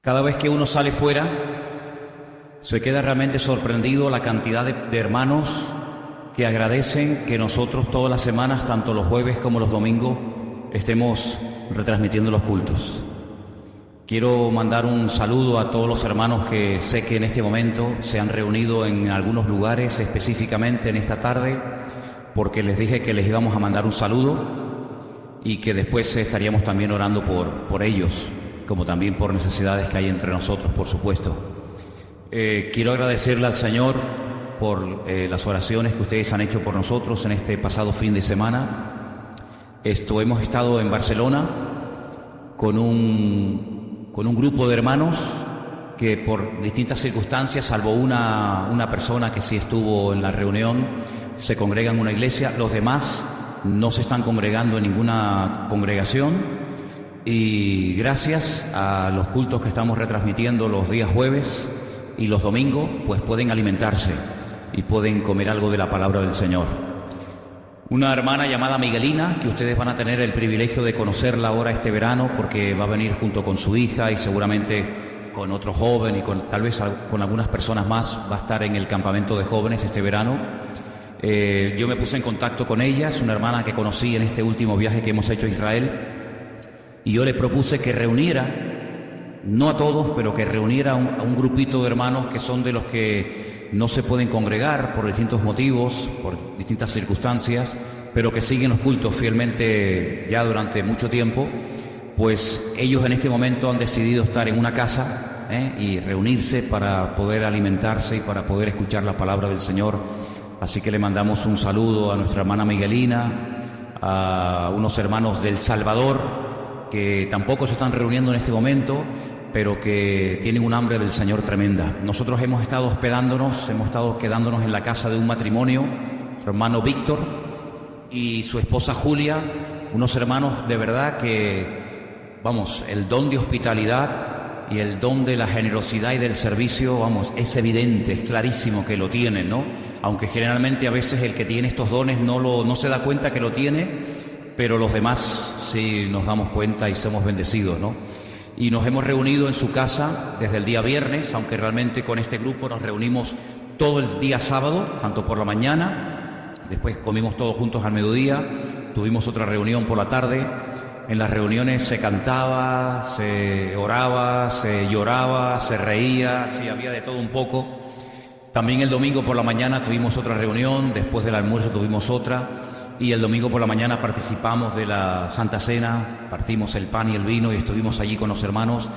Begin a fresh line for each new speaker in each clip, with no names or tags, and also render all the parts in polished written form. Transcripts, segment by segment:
Cada vez que uno sale fuera, se queda realmente sorprendido la cantidad de hermanos que agradecen que nosotros todas las semanas, tanto los jueves como los domingos, estemos retransmitiendo los cultos. Quiero mandar un saludo a todos los hermanos que sé que en este momento se han reunido en algunos lugares, específicamente en esta tarde, porque les dije que les íbamos a mandar un saludo y que después estaríamos también orando por ellos, como también por necesidades que hay entre nosotros, por supuesto. Quiero agradecerle al Señor por las oraciones que ustedes han hecho por nosotros en este pasado fin de semana. Hemos estado en Barcelona con un grupo de hermanos que por distintas circunstancias, salvo una persona que sí estuvo en la reunión, se congrega en una iglesia. Los demás no se están congregando en ninguna congregación. Y gracias a los cultos que estamos retransmitiendo los días jueves y los domingos, pues pueden alimentarse y pueden comer algo de la palabra del Señor. Una hermana llamada Miguelina, que ustedes van a tener el privilegio de conocerla ahora este verano, porque va a venir junto con su hija y seguramente con otro joven y tal vez con algunas personas más, va a estar en el campamento de jóvenes este verano. Yo me puse en contacto con ella, es una hermana que conocí en este último viaje que hemos hecho a Israel. Y yo le propuse que reuniera, no a todos, pero que reuniera a un grupito de hermanos que son de los que no se pueden congregar por distintos motivos, por distintas circunstancias, pero que siguen los cultos fielmente ya durante mucho tiempo. Pues ellos en este momento han decidido estar en una casa y reunirse para poder alimentarse y para poder escuchar la palabra del Señor. Así que le mandamos un saludo a nuestra hermana Miguelina, a unos hermanos del Salvador, que tampoco se están reuniendo en este momento, pero que tienen un hambre del Señor tremenda. Nosotros hemos estado hospedándonos, hemos estado quedándonos en la casa de un matrimonio, su hermano Víctor y su esposa Julia, unos hermanos de verdad que, vamos, el don de hospitalidad y el don de la generosidad y del servicio, vamos, es evidente, es clarísimo que lo tienen, ¿no? Aunque generalmente a veces el que tiene estos dones no se da cuenta que lo tiene, pero los demás sí nos damos cuenta y somos bendecidos, ¿no? Y nos hemos reunido en su casa desde el día viernes, aunque realmente con este grupo nos reunimos todo el día sábado, tanto por la mañana, después comimos todos juntos al mediodía, tuvimos otra reunión por la tarde. En las reuniones se cantaba, se oraba, se lloraba, se reía, sí, había de todo un poco. También el domingo por la mañana tuvimos otra reunión, después del almuerzo tuvimos otra. Y el domingo por la mañana participamos de la Santa Cena, partimos el pan y el vino y estuvimos allí con los hermanos.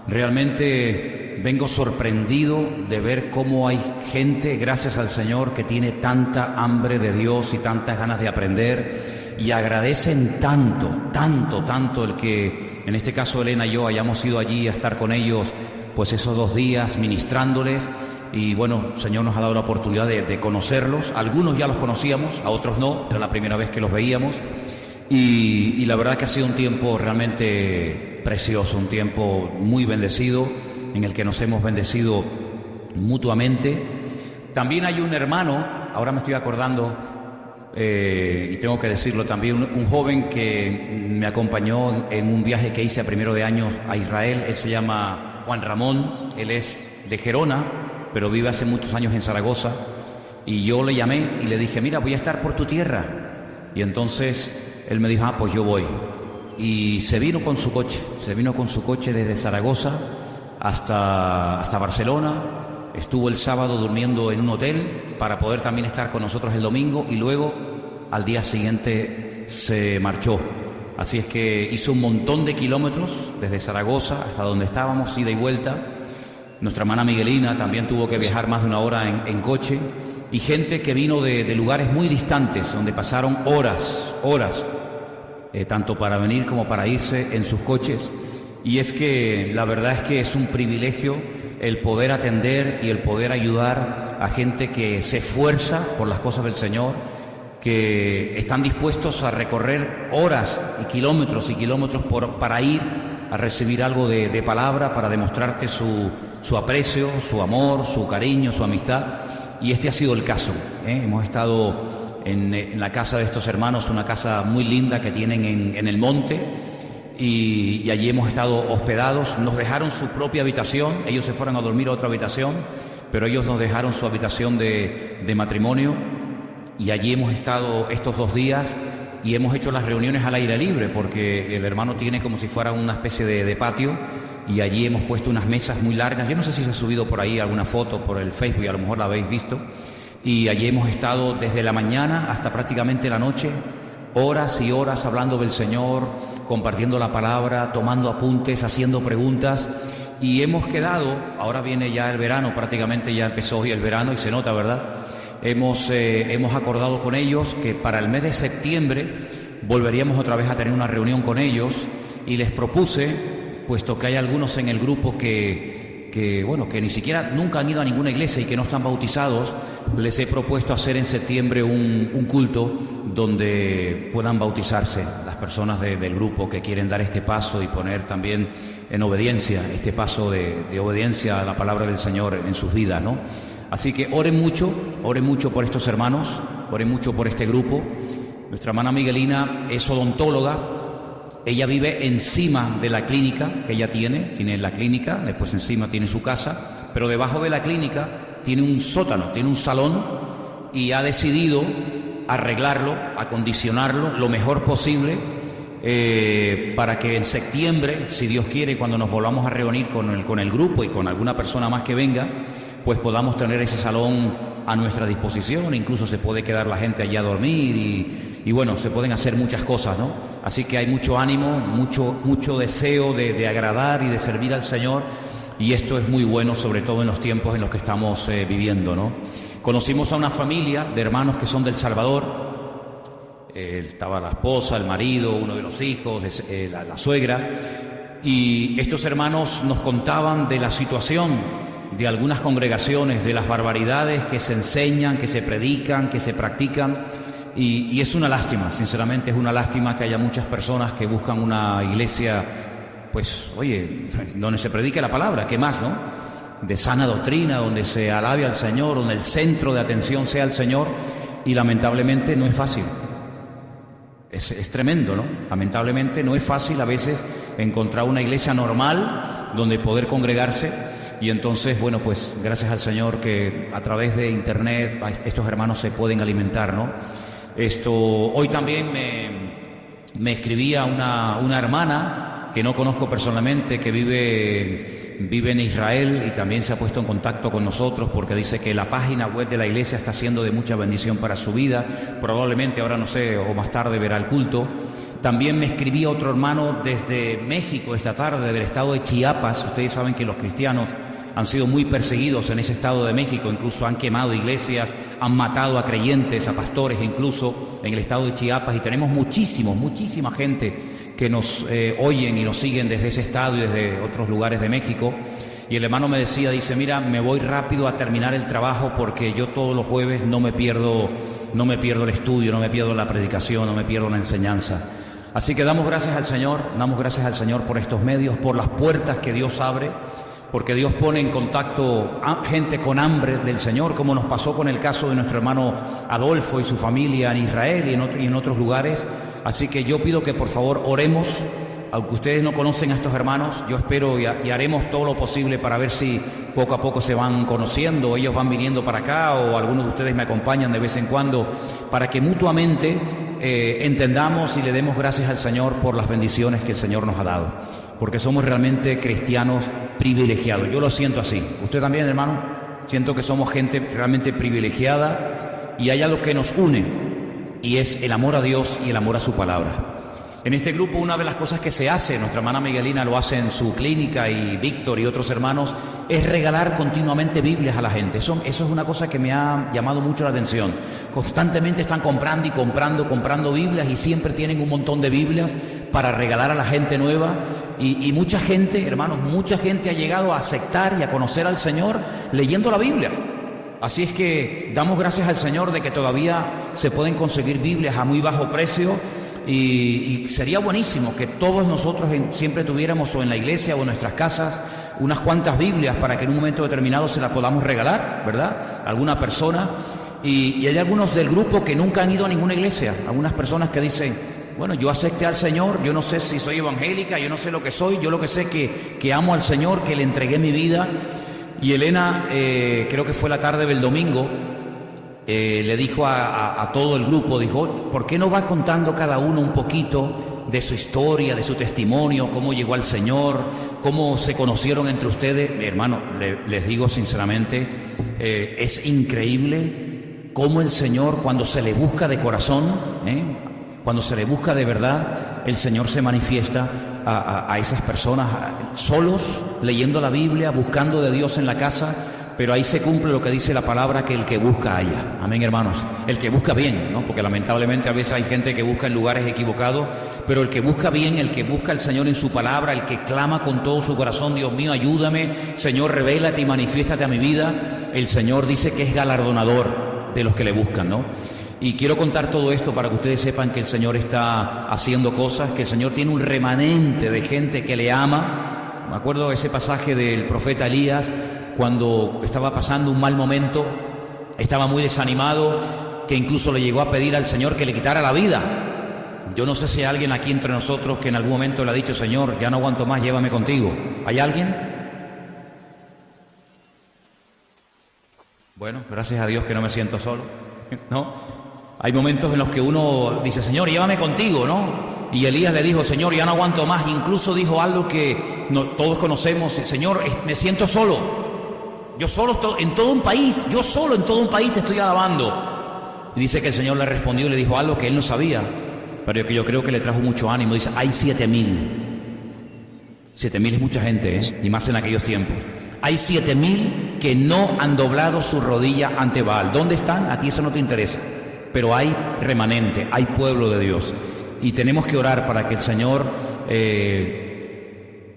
Realmente vengo sorprendido de ver cómo hay gente, gracias al Señor, que tiene tanta hambre de Dios y tantas ganas de aprender y agradecen tanto el que, en este caso Elena y yo, hayamos ido allí a estar con ellos pues esos 2 días ministrándoles. Y bueno, el Señor nos ha dado la oportunidad de conocerlos. Algunos ya los conocíamos, a otros no, era la primera vez que los veíamos. Y la verdad que ha sido un tiempo realmente precioso, un tiempo muy bendecido, en el que nos hemos bendecido mutuamente. También hay un hermano, ahora me estoy acordando, y tengo que decirlo también, un joven que me acompañó en un viaje que hice a primero de año a Israel. Él se llama Juan Ramón, él es de Gerona, pero vive hace muchos años en Zaragoza, y yo le llamé y le dije, mira, voy a estar por tu tierra. Y entonces él me dijo, pues yo voy. Y se vino con su coche desde Zaragoza hasta Barcelona. Estuvo el sábado durmiendo en un hotel para poder también estar con nosotros el domingo, y luego al día siguiente se marchó. Así es que hizo un montón de kilómetros desde Zaragoza hasta donde estábamos, ida y vuelta. Nuestra hermana Miguelina también tuvo que viajar más de 1 hora en coche, y gente que vino de lugares muy distantes, donde pasaron horas, tanto para venir como para irse en sus coches. Y es que la verdad es que es un privilegio el poder atender y el poder ayudar a gente que se esfuerza por las cosas del Señor, que están dispuestos a recorrer horas y kilómetros para ir a recibir algo de palabra, para demostrarte su aprecio, su amor, su cariño, su amistad. Y este ha sido el caso, Hemos estado en la casa de estos hermanos, una casa muy linda que tienen en el monte, y allí hemos estado hospedados. Nos dejaron su propia habitación, ellos se fueron a dormir a otra habitación, pero ellos nos dejaron su habitación de matrimonio, y allí hemos estado estos 2 días y hemos hecho las reuniones al aire libre, porque el hermano tiene como si fuera una especie de patio, y allí hemos puesto unas mesas muy largas. Yo no sé si se ha subido por ahí alguna foto por el Facebook, y a lo mejor la habéis visto, y allí hemos estado desde la mañana hasta prácticamente la noche, horas y horas hablando del Señor, compartiendo la palabra, tomando apuntes, haciendo preguntas, y hemos quedado, ahora viene ya el verano, prácticamente ya empezó hoy el verano y se nota, ¿verdad? Hemos acordado con ellos que para el mes de septiembre volveríamos otra vez a tener una reunión con ellos, y les propuse, puesto que hay algunos en el grupo que ni siquiera nunca han ido a ninguna iglesia y que no están bautizados, les he propuesto hacer en septiembre un culto donde puedan bautizarse las personas del grupo que quieren dar este paso y poner también en obediencia, este paso de obediencia a la palabra del Señor en sus vidas, ¿no? Así que oren mucho por estos hermanos, oren mucho por este grupo. Nuestra hermana Miguelina es odontóloga. Ella vive encima de la clínica que ella tiene la clínica, después encima tiene su casa, pero debajo de la clínica tiene un sótano, tiene un salón, y ha decidido arreglarlo, acondicionarlo lo mejor posible, para que en septiembre, si Dios quiere, cuando nos volvamos a reunir con el grupo y con alguna persona más que venga, pues podamos tener ese salón a nuestra disposición. Incluso se puede quedar la gente allí a dormir y bueno, se pueden hacer muchas cosas, ¿no? Así que hay mucho ánimo, mucho deseo de agradar y de servir al Señor, y esto es muy bueno, sobre todo en los tiempos en los que estamos viviendo, ¿no? Conocimos a una familia de hermanos que son del Salvador. Estaba la esposa, el marido, uno de los hijos, la suegra, y estos hermanos nos contaban de la situación de algunas congregaciones, de las barbaridades que se enseñan, que se predican, que se practican, y es una lástima, sinceramente es una lástima que haya muchas personas que buscan una iglesia, pues, oye, donde se predique la palabra, ¿qué más, no? De sana doctrina, donde se alabe al Señor, donde el centro de atención sea el Señor, y lamentablemente no es fácil. Es tremendo, ¿no? Lamentablemente no es fácil a veces encontrar una iglesia normal donde poder congregarse. Y entonces, bueno, pues gracias al Señor que a través de internet estos hermanos se pueden alimentar, ¿no? Hoy también me escribía una hermana que no conozco personalmente, que vive en Israel, y también se ha puesto en contacto con nosotros porque dice que la página web de la iglesia está siendo de mucha bendición para su vida. Probablemente ahora, no sé, o más tarde verá el culto. También me escribía otro hermano desde México esta tarde, del estado de Chiapas. Ustedes saben que los cristianos han sido muy perseguidos en ese estado de México, incluso han quemado iglesias, han matado a creyentes, a pastores incluso en el estado de Chiapas, y tenemos muchísima gente que nos oyen y nos siguen desde ese estado y desde otros lugares de México. Y el hermano me decía, dice, mira, me voy rápido a terminar el trabajo porque yo todos los jueves no me pierdo el estudio, no me pierdo la predicación, no me pierdo la enseñanza. Así que damos gracias al Señor por estos medios, por las puertas que Dios abre, porque Dios pone en contacto a gente con hambre del Señor, como nos pasó con el caso de nuestro hermano Adolfo y su familia en Israel y en otros lugares. Así que yo pido que por favor oremos, aunque ustedes no conocen a estos hermanos, yo espero y haremos todo lo posible para ver si poco a poco se van conociendo, ellos van viniendo para acá, o algunos de ustedes me acompañan de vez en cuando, para que mutuamente entendamos y le demos gracias al Señor por las bendiciones que el Señor nos ha dado, porque somos realmente cristianos privilegiados. Yo lo siento así. ¿Usted también, hermano? Siento que somos gente realmente privilegiada, y hay algo que nos une, y es el amor a Dios y el amor a su palabra. En este grupo, una de las cosas que se hace, nuestra hermana Miguelina lo hace en su clínica, y Víctor y otros hermanos, es regalar continuamente Biblias a la gente. Eso es una cosa que me ha llamado mucho la atención. Constantemente están comprando Biblias, y siempre tienen un montón de Biblias para regalar a la gente nueva. Y mucha gente, hermanos, mucha gente ha llegado a aceptar y a conocer al Señor leyendo la Biblia. Así es que damos gracias al Señor de que todavía se pueden conseguir Biblias a muy bajo precio. Y sería buenísimo que todos nosotros siempre tuviéramos, o en la iglesia o en nuestras casas, unas cuantas Biblias para que en un momento determinado se las podamos regalar, ¿verdad?, a alguna persona. Y hay algunos del grupo que nunca han ido a ninguna iglesia, algunas personas que dicen, bueno, yo acepté al Señor, yo no sé si soy evangélica, yo no sé lo que soy, yo lo que sé es que amo al Señor, que le entregué mi vida. Y Elena, creo que fue la tarde del domingo, le dijo a todo el grupo, dijo, ¿por qué no va contando cada uno un poquito de su historia, de su testimonio, cómo llegó al Señor, cómo se conocieron entre ustedes? Mi hermano, les digo sinceramente, es increíble cómo el Señor, cuando se le busca de corazón, cuando se le busca de verdad, el Señor se manifiesta a esas personas solos, leyendo la Biblia, buscando de Dios en la casa. Pero ahí se cumple lo que dice la palabra, que el que busca halla. Amén, hermanos. El que busca bien, ¿no? Porque lamentablemente a veces hay gente que busca en lugares equivocados, pero el que busca bien, el que busca al Señor en su palabra, el que clama con todo su corazón, Dios mío, ayúdame, Señor, revélate y manifiéstate a mi vida, el Señor dice que es galardonador de los que le buscan, ¿no? Y quiero contar todo esto para que ustedes sepan que el Señor está haciendo cosas, que el Señor tiene un remanente de gente que le ama. Me acuerdo de ese pasaje del profeta Elías, cuando estaba pasando un mal momento, estaba muy desanimado, que incluso le llegó a pedir al Señor que le quitara la vida. Yo no sé si hay alguien aquí entre nosotros que en algún momento le ha dicho, Señor, ya no aguanto más, llévame contigo. ¿Hay alguien? Bueno, gracias a Dios que no me siento solo, ¿no? Hay momentos en los que uno dice, Señor, llévame contigo, ¿no? Y Elías le dijo, Señor, ya no aguanto más. Incluso dijo algo que todos conocemos, Señor, me siento solo. Yo solo en todo un país, yo solo en todo un país te estoy alabando. Y dice que el Señor le respondió y le dijo algo que él no sabía, pero que yo creo que le trajo mucho ánimo. Dice, hay 7,000. 7,000 es mucha gente, y más en aquellos tiempos. Hay 7,000 que no han doblado su rodilla ante Baal. ¿Dónde están? A ti eso no te interesa. Pero hay remanente, hay pueblo de Dios. Y tenemos que orar para que el Señor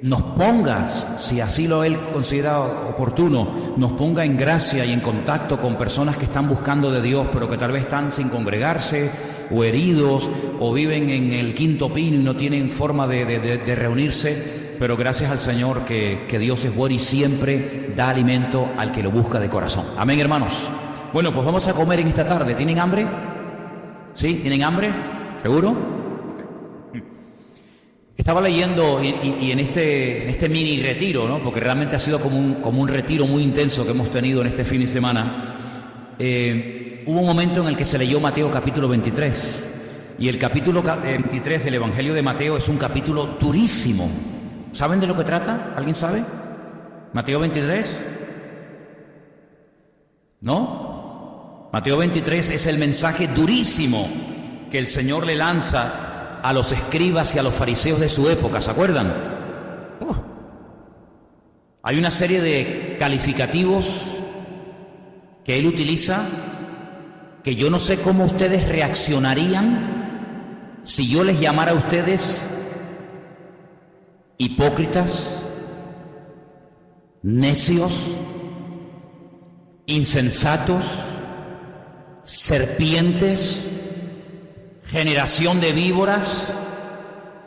nos ponga, si así lo Él considera oportuno, nos ponga en gracia y en contacto con personas que están buscando de Dios, pero que tal vez están sin congregarse, o heridos, o viven en el quinto pino y no tienen forma de reunirse. Pero gracias al Señor que Dios es bueno y siempre da alimento al que lo busca de corazón. Amén, hermanos. Bueno, pues vamos a comer en esta tarde. ¿Tienen hambre? ¿Sí? ¿Tienen hambre? ¿Seguro? Estaba leyendo y en este mini retiro, ¿no? Porque realmente ha sido como un retiro muy intenso que hemos tenido en este fin de semana. Hubo un momento en el que se leyó Mateo capítulo 23. Y el capítulo 23 del Evangelio de Mateo es un capítulo durísimo. ¿Saben de lo que trata? ¿Alguien sabe? ¿Mateo 23? ¿No? Mateo 23 es el mensaje durísimo que el Señor le lanza a los escribas y a los fariseos de su época, ¿se acuerdan? Hay una serie de calificativos que él utiliza que yo no sé cómo ustedes reaccionarían si yo les llamara a ustedes hipócritas, necios, insensatos, serpientes, generación de víboras,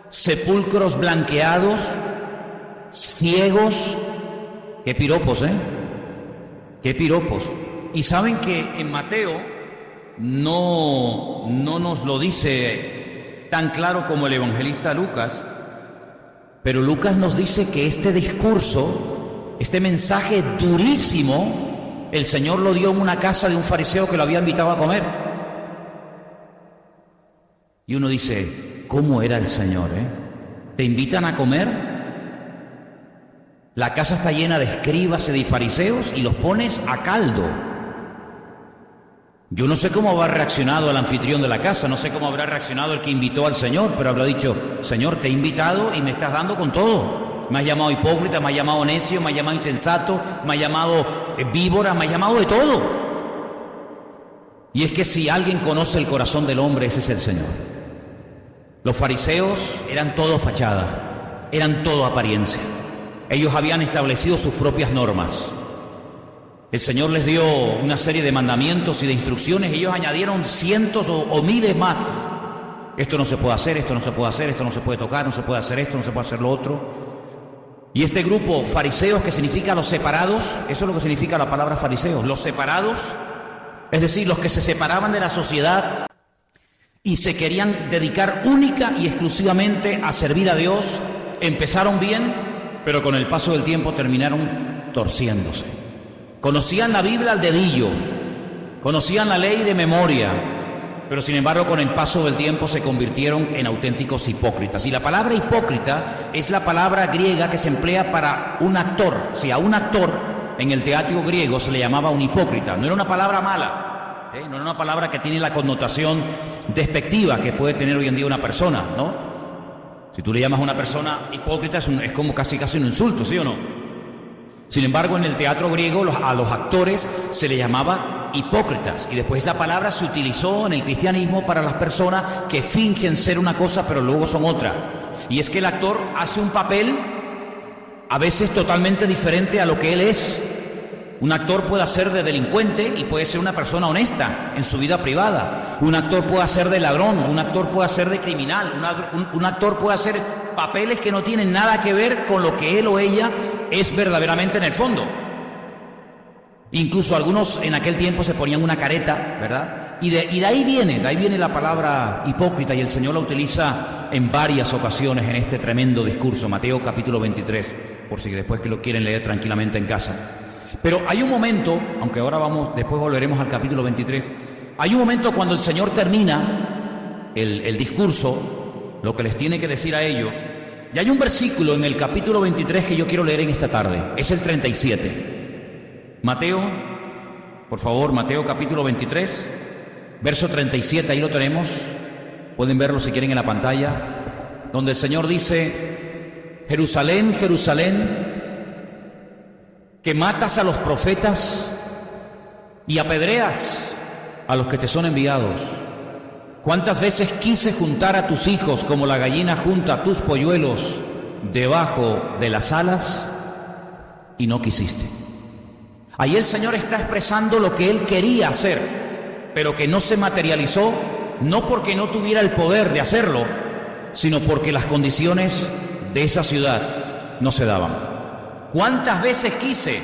sepulcros blanqueados, ciegos. Qué piropos, ¿eh? Qué piropos. Y saben que en Mateo no nos lo dice tan claro como el evangelista Lucas, pero Lucas nos dice que este discurso, este mensaje durísimo, el Señor lo dio en una casa de un fariseo que lo había invitado a comer. Y uno dice, ¿cómo era el Señor, eh? ¿Te invitan a comer? La casa está llena de escribas y de fariseos y los pones a caldo. Yo no sé cómo habrá reaccionado el anfitrión de la casa, no sé cómo habrá reaccionado el que invitó al Señor, pero habrá dicho, Señor, te he invitado y me estás dando con todo. Me has llamado hipócrita, me has llamado necio, me has llamado insensato, me has llamado víbora, me has llamado de todo. Y es que si alguien conoce el corazón del hombre, ese es el Señor. Los fariseos eran todo fachada, eran todo apariencia. Ellos habían establecido sus propias normas. El Señor les dio una serie de mandamientos y de instrucciones y ellos añadieron cientos o miles más. Esto no se puede hacer, esto no se puede hacer, esto no se puede tocar, no se puede hacer esto, no se puede hacer lo otro. Y este grupo, fariseos, que significa los separados, eso es lo que significa la palabra fariseos, los separados, es decir, los que se separaban de la sociedad y se querían dedicar única y exclusivamente a servir a Dios. Empezaron bien, pero con el paso del tiempo terminaron torciéndose. Conocían la Biblia al dedillo, conocían la ley de memoria, pero sin embargo con el paso del tiempo se convirtieron en auténticos hipócritas. Y la palabra hipócrita es la palabra griega que se emplea para un actor. Si a un actor en el teatro griego se le llamaba un hipócrita, no era una palabra mala, no era una palabra que tiene la connotación despectiva que puede tener hoy en día una persona, ¿no? Si tú le llamas a una persona hipócrita es como casi un insulto, ¿sí o no? Sin embargo, en el teatro griego a los actores se le llamaba hipócritas, y después esa palabra se utilizó en el cristianismo para las personas que fingen ser una cosa pero luego son otra. Y es que el actor hace un papel a veces totalmente diferente a lo que él es. Un actor puede hacer de delincuente y puede ser una persona honesta en su vida privada. Un actor puede hacer de ladrón, un actor puede hacer de criminal, un actor puede hacer papeles que no tienen nada que ver con lo que él o ella es verdaderamente en el fondo. Incluso algunos en aquel tiempo se ponían una careta, ¿verdad? Y de ahí viene la palabra hipócrita, y el Señor la utiliza en varias ocasiones en este tremendo discurso, Mateo capítulo 23, por si después que lo quieren leer tranquilamente en casa. Pero hay un momento, aunque ahora después volveremos al capítulo 23, hay un momento cuando el Señor termina el discurso, lo que les tiene que decir a ellos, y hay un versículo en el capítulo 23 que yo quiero leer en esta tarde, es el 37. Mateo, por favor, Mateo capítulo 23, verso 37, ahí lo tenemos, pueden verlo si quieren en la pantalla, donde el Señor dice: Jerusalén, Jerusalén, que matas a los profetas y apedreas a los que te son enviados. ¿Cuántas veces quise juntar a tus hijos como la gallina junta tus polluelos debajo de las alas y no quisiste? Ahí el Señor está expresando lo que Él quería hacer, pero que no se materializó, no porque no tuviera el poder de hacerlo, sino porque las condiciones de esa ciudad no se daban. ¿Cuántas veces quise?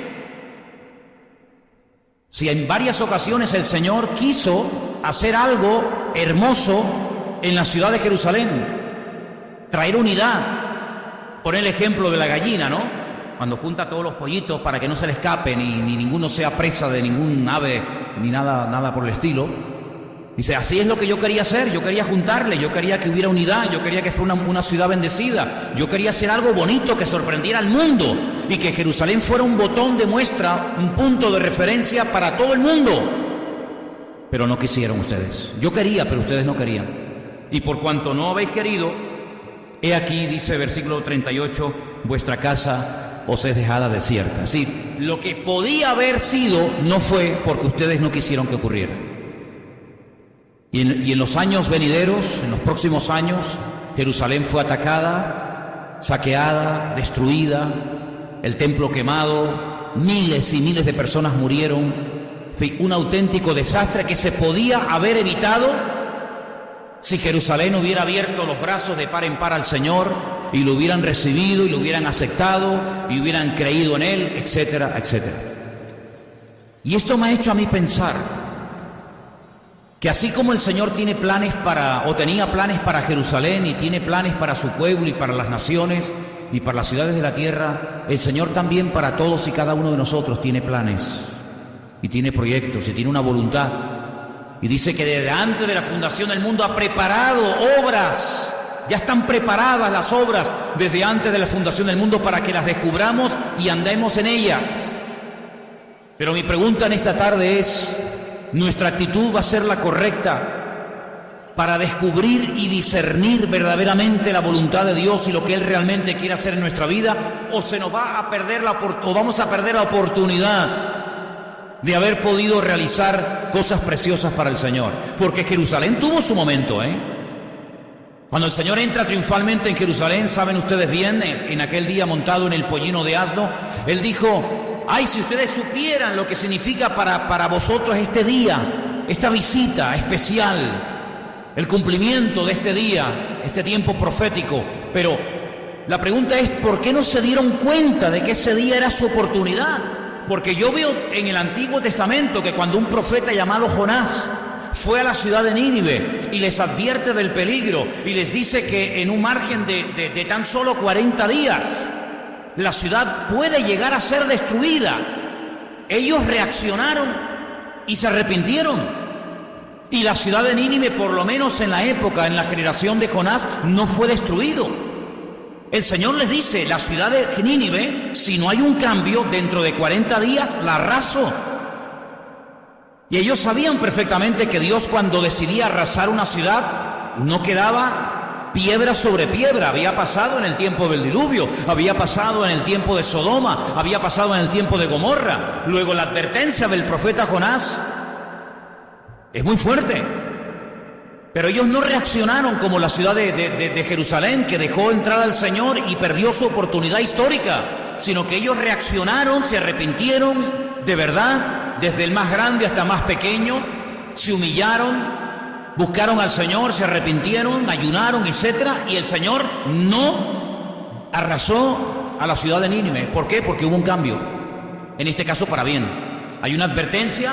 Si en varias ocasiones el Señor quiso hacer algo hermoso en la ciudad de Jerusalén, traer unidad, poner el ejemplo de la gallina, ¿no? Cuando junta todos los pollitos para que no se le escape, ni ninguno sea presa de ningún ave, ni nada por el estilo. Dice, así es lo que yo quería hacer, yo quería juntarle, yo quería que hubiera unidad, yo quería que fuera una ciudad bendecida, yo quería hacer algo bonito que sorprendiera al mundo y que Jerusalén fuera un botón de muestra, un punto de referencia para todo el mundo. Pero no quisieron ustedes. Yo quería, pero ustedes no querían. Y por cuanto no habéis querido, he aquí, dice versículo 38, vuestra casa os es dejada desierta. Sí, lo que podía haber sido no fue porque ustedes no quisieron que ocurriera. Y en los años venideros, en los próximos años, Jerusalén fue atacada, saqueada, destruida, el templo quemado, miles y miles de personas murieron. Fue un auténtico desastre que se podía haber evitado si Jerusalén hubiera abierto los brazos de par en par al Señor y lo hubieran recibido y lo hubieran aceptado y hubieran creído en Él, etcétera, etcétera. Y esto me ha hecho a mí pensar que así como el Señor tiene planes tenía planes para Jerusalén y tiene planes para su pueblo y para las naciones y para las ciudades de la tierra, el Señor también para todos y cada uno de nosotros tiene planes y tiene proyectos y tiene una voluntad. Y dice que desde antes de la fundación del mundo ha preparado obras, ya están preparadas las obras desde antes de la fundación del mundo para que las descubramos y andemos en ellas. Pero mi pregunta en esta tarde es, ¿nuestra actitud va a ser la correcta para descubrir y discernir verdaderamente la voluntad de Dios y lo que Él realmente quiere hacer en nuestra vida? ¿O se nos va a perder vamos a perder la oportunidad de haber podido realizar cosas preciosas para el Señor? Porque Jerusalén tuvo su momento, Cuando el Señor entra triunfalmente en Jerusalén, saben ustedes bien, en aquel día montado en el pollino de asno, Él dijo: ay, si ustedes supieran lo que significa para vosotros este día, esta visita especial, el cumplimiento de este día, este tiempo profético. Pero la pregunta es, ¿por qué no se dieron cuenta de que ese día era su oportunidad? Porque yo veo en el Antiguo Testamento que cuando un profeta llamado Jonás fue a la ciudad de Nínive y les advierte del peligro y les dice que en un margen de tan solo 40 días la ciudad puede llegar a ser destruida. Ellos reaccionaron y se arrepintieron. Y la ciudad de Nínive, por lo menos en la época, en la generación de Jonás, no fue destruido. El Señor les dice, la ciudad de Nínive, si no hay un cambio, dentro de 40 días la arraso. Y ellos sabían perfectamente que Dios, cuando decidía arrasar una ciudad, no quedaba piedra sobre piedra. Había pasado en el tiempo del diluvio, había pasado en el tiempo de Sodoma, había pasado en el tiempo de Gomorra. Luego la advertencia del profeta Jonás es muy fuerte. Pero ellos no reaccionaron como la ciudad de Jerusalén, que dejó entrar al Señor y perdió su oportunidad histórica, sino que ellos reaccionaron, se arrepintieron de verdad, desde el más grande hasta el más pequeño, se humillaron, buscaron al Señor, se arrepintieron, ayunaron, etcétera, y el Señor no arrasó a la ciudad de Nínive. ¿Por qué? Porque hubo un cambio, en este caso para bien. Hay una advertencia,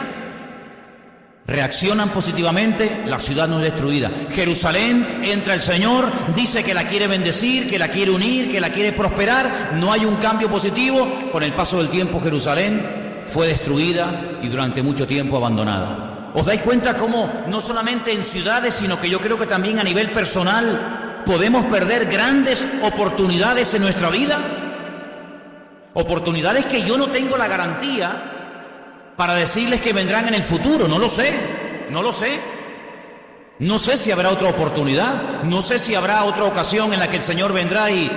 reaccionan positivamente, la ciudad no es destruida. Jerusalén, entra el Señor, dice que la quiere bendecir, que la quiere unir, que la quiere prosperar, no hay un cambio positivo. Con el paso del tiempo Jerusalén fue destruida y durante mucho tiempo abandonada. ¿Os dais cuenta cómo no solamente en ciudades, sino que yo creo que también a nivel personal podemos perder grandes oportunidades en nuestra vida? Oportunidades que yo no tengo la garantía para decirles que vendrán en el futuro. No lo sé. No sé si habrá otra oportunidad, no sé si habrá otra ocasión en la que el Señor vendrá y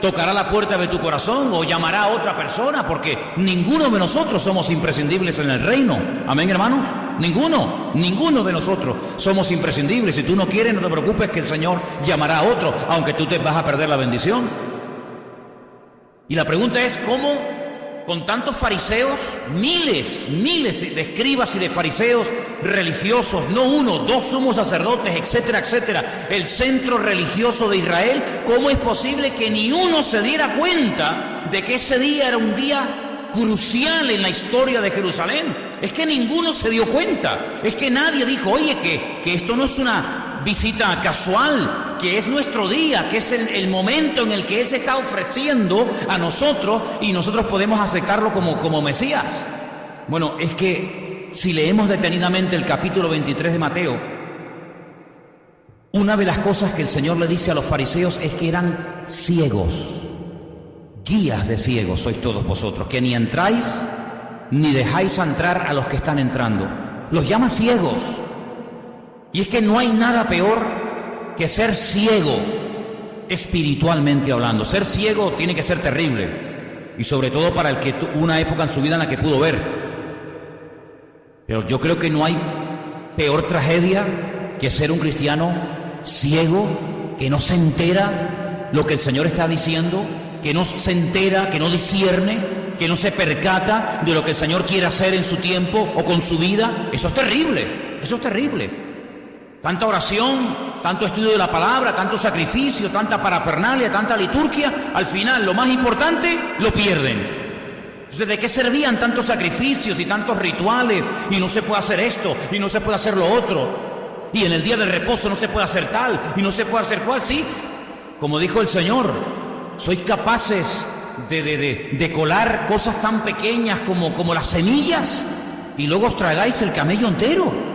tocará la puerta de tu corazón o llamará a otra persona, porque ninguno de nosotros somos imprescindibles en el reino. Amén, hermanos. Ninguno de nosotros somos imprescindibles. Si tú no quieres, no te preocupes, que el Señor llamará a otro, aunque tú te vas a perder la bendición. Y la pregunta es, ¿cómo con tantos fariseos, miles de escribas y de fariseos religiosos, no uno, dos sumos sacerdotes, etcétera, etcétera, el centro religioso de Israel, cómo es posible que ni uno se diera cuenta de que ese día era un día crucial en la historia de Jerusalén? Es que ninguno se dio cuenta, es que nadie dijo, oye, que esto no es una visita casual, que es nuestro día, que es el momento en el que Él se está ofreciendo a nosotros y nosotros podemos aceptarlo como Mesías. Bueno, es que si leemos detenidamente el capítulo 23 de Mateo, una de las cosas que el Señor le dice a los fariseos es que eran ciegos, guías de ciegos sois todos vosotros, que ni entráis ni dejáis entrar a los que están entrando. Los llama ciegos. Y es que no hay nada peor que ser ciego espiritualmente hablando. Ser ciego tiene que ser terrible, y sobre todo para el que tuvo una época en su vida en la que pudo ver. Pero yo creo que no hay peor tragedia que ser un cristiano ciego, que no se entera lo que el Señor está diciendo, que no se entera, que no discierne, que no se percata de lo que el Señor quiere hacer en su tiempo o con su vida. Eso es terrible. Tanta oración, tanto estudio de la palabra, tanto sacrificio, tanta parafernalia, tanta liturgia, al final lo más importante lo pierden. Entonces, ¿de qué servían tantos sacrificios y tantos rituales? Y no se puede hacer esto, y no se puede hacer lo otro, y en el día del reposo no se puede hacer tal, y no se puede hacer cual. Sí, como dijo el Señor, sois capaces de colar cosas tan pequeñas como las semillas, y luego os tragáis el camello entero.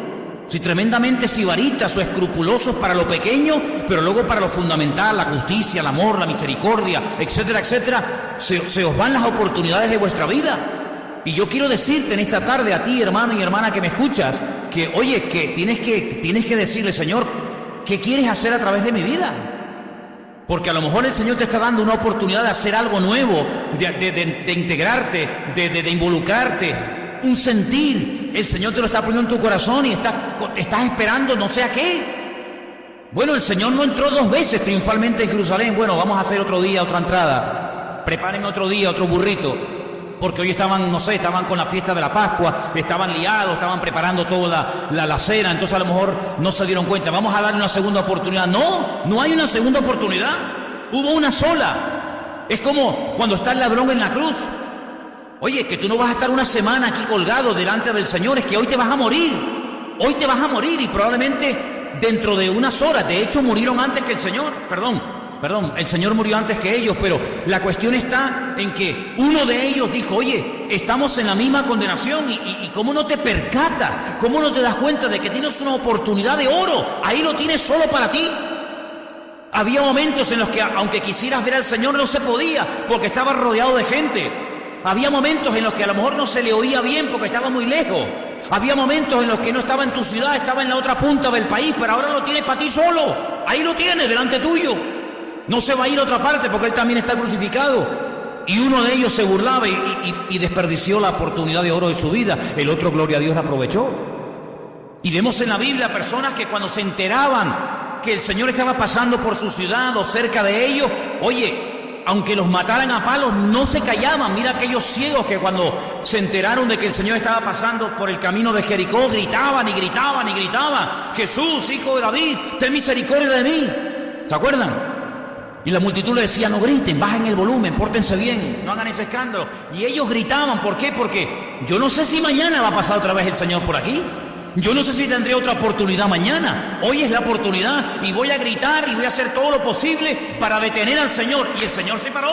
Si tremendamente sibaritas o escrupulosos para lo pequeño, pero luego para lo fundamental, la justicia, el amor, la misericordia, etcétera, etcétera, se os van las oportunidades de vuestra vida. Y yo quiero decirte en esta tarde a ti, hermano y hermana que me escuchas, que oye, que tienes que decirle, Señor, ¿qué quieres hacer a través de mi vida? Porque a lo mejor el Señor te está dando una oportunidad de hacer algo nuevo, de integrarte, de involucrarte, un sentir. El Señor te lo está poniendo en tu corazón y estás esperando no sé a qué. Bueno, el Señor no entró 2 veces triunfalmente en Jerusalén. Bueno, vamos a hacer otro día, otra entrada. Prepárenme otro día, otro burrito. Porque hoy estaban con la fiesta de la Pascua, estaban liados, estaban preparando toda la cena, entonces a lo mejor no se dieron cuenta. Vamos a darle una segunda oportunidad. No hay una segunda oportunidad. Hubo una sola. Es como cuando está el ladrón en la cruz. Oye, que tú no vas a estar una semana aquí colgado delante del Señor, es que hoy te vas a morir. hoy te vas a morir y probablemente dentro de unas horas. De hecho, murieron antes que el Señor. Perdón, el Señor murió antes que ellos, pero la cuestión está en que uno de ellos dijo, oye, estamos en la misma condenación y ¿cómo no te percatas? ¿Cómo no te das cuenta de que tienes una oportunidad de oro? Ahí lo tienes solo para ti. Había momentos en los que, aunque quisieras ver al Señor, no se podía, porque estaba rodeado de gente. Había momentos en los que a lo mejor no se le oía bien porque estaba muy lejos. Había momentos en los que no estaba en tu ciudad, estaba en la otra punta del país, pero ahora lo tienes para ti solo. Ahí lo tienes, delante tuyo. No se va a ir a otra parte porque Él también está crucificado. Y uno de ellos se burlaba y desperdició la oportunidad de oro de su vida. El otro, gloria a Dios, la aprovechó. Y vemos en la Biblia personas que cuando se enteraban que el Señor estaba pasando por su ciudad o cerca de ellos, oye, aunque los mataran a palos, no se callaban. Mira aquellos ciegos que cuando se enteraron de que el Señor estaba pasando por el camino de Jericó, gritaban y gritaban y gritaban: Jesús, hijo de David, ten misericordia de mí. ¿Se acuerdan? Y la multitud le decía: no griten, bajen el volumen, pórtense bien, no hagan ese escándalo. Y ellos gritaban, ¿por qué? Porque yo no sé si mañana va a pasar otra vez el Señor por aquí. Yo no sé si tendré otra oportunidad mañana. Hoy es la oportunidad y voy a gritar y voy a hacer todo lo posible para detener al Señor. Y el Señor se paró.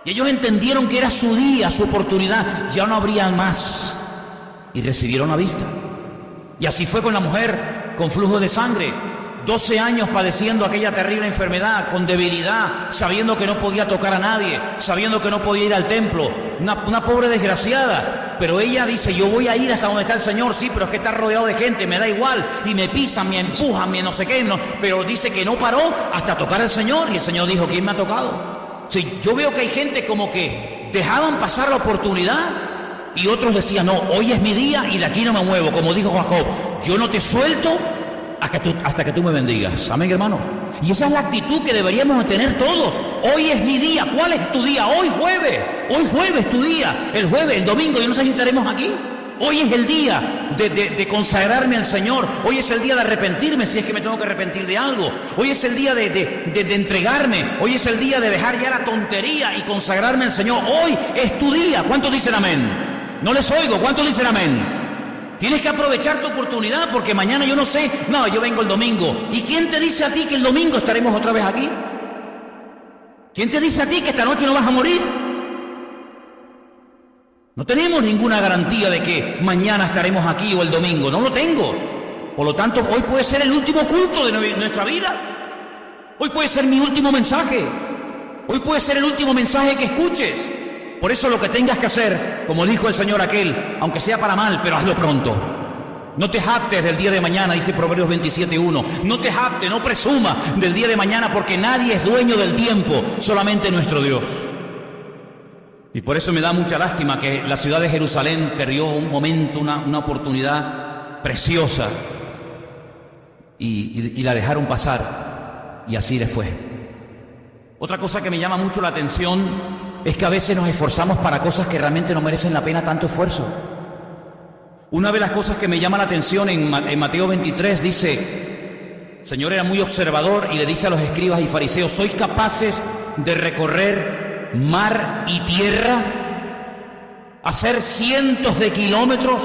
Y ellos entendieron que era su día, su oportunidad. Ya no habría más. Y recibieron la vista. Y así fue con la mujer con flujo de sangre. 12 años padeciendo aquella terrible enfermedad, con debilidad, sabiendo que no podía tocar a nadie, sabiendo que no podía ir al templo. Una pobre desgraciada. Pero ella dice: yo voy a ir hasta donde está el Señor. Sí, pero es que está rodeado de gente, me da igual. Y me pisan, me empujan, me no sé qué. No. Pero dice que no paró hasta tocar al Señor. Y el Señor dijo: ¿quién me ha tocado? Sí, yo veo que hay gente como que dejaban pasar la oportunidad. Y otros decían: no, hoy es mi día y de aquí no me muevo. Como dijo Jacob: yo no te suelto hasta que tú me bendigas. Amén, hermano. Y esa es la actitud que deberíamos tener todos. Hoy es mi día. ¿Cuál es tu día? Hoy jueves es tu día. El jueves, el domingo, yo no sé si estaremos aquí. Hoy es el día de consagrarme al Señor. Hoy es el día de arrepentirme si es que me tengo que arrepentir de algo. Hoy es el día de entregarme. Hoy es el día de dejar ya la tontería y consagrarme al Señor. Hoy es tu día. ¿Cuántos dicen amén? No les oigo. ¿Cuántos dicen amén? Tienes que aprovechar tu oportunidad, porque mañana yo no sé. No, yo vengo el domingo. ¿Y quién te dice a ti que el domingo estaremos otra vez aquí? ¿Quién te dice a ti que esta noche no vas a morir? No tenemos ninguna garantía de que mañana estaremos aquí o el domingo. No lo tengo. Por lo tanto, hoy puede ser el último culto de nuestra vida. Hoy puede ser mi último mensaje. Hoy puede ser el último mensaje que escuches. Por eso lo que tengas que hacer, como dijo el Señor aquel, aunque sea para mal, pero hazlo pronto. No te jactes del día de mañana, dice Proverbios 27:1. No te jactes, no presumas del día de mañana, porque nadie es dueño del tiempo, solamente nuestro Dios. Y por eso me da mucha lástima que la ciudad de Jerusalén perdió un momento, una oportunidad preciosa, y la dejaron pasar, y así les fue. Otra cosa que me llama mucho la atención es que a veces nos esforzamos para cosas que realmente no merecen la pena tanto esfuerzo. Una de las cosas que me llama la atención en Mateo 23 dice: el Señor era muy observador y le dice a los escribas y fariseos: ¿sois capaces de recorrer mar y tierra, hacer cientos de kilómetros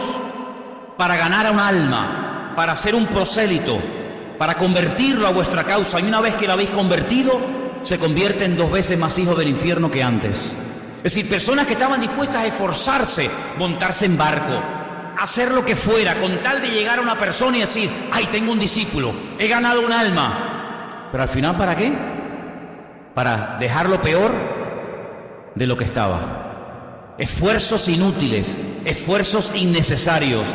para ganar a un alma, para ser un prosélito, para convertirlo a vuestra causa? Y una vez que lo habéis convertido, se convierten 2 veces más hijos del infierno que antes. Es decir, personas que estaban dispuestas a esforzarse, montarse en barco, hacer lo que fuera, con tal de llegar a una persona y decir: ¡ay, tengo un discípulo! He ganado un alma. Pero al final, ¿para qué? Para dejarlo peor de lo que estaba. Esfuerzos inútiles, esfuerzos innecesarios.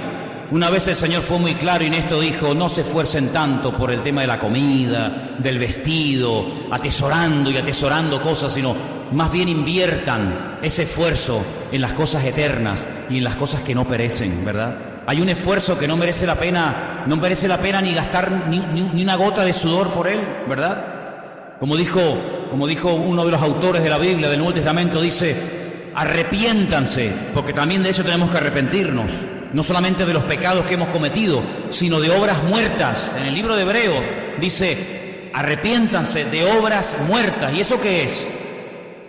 Una vez el Señor fue muy claro y en esto dijo: no se esfuercen tanto por el tema de la comida, del vestido, atesorando y atesorando cosas, sino más bien inviertan ese esfuerzo en las cosas eternas y en las cosas que no perecen, ¿verdad? Hay un esfuerzo que no merece la pena ni gastar ni una gota de sudor por él, ¿verdad? Como dijo uno de los autores de la Biblia, del Nuevo Testamento, dice: arrepiéntanse, porque también de eso tenemos que arrepentirnos. No solamente de los pecados que hemos cometido, sino de obras muertas. En el libro de Hebreos dice: arrepiéntanse de obras muertas. ¿Y eso qué es?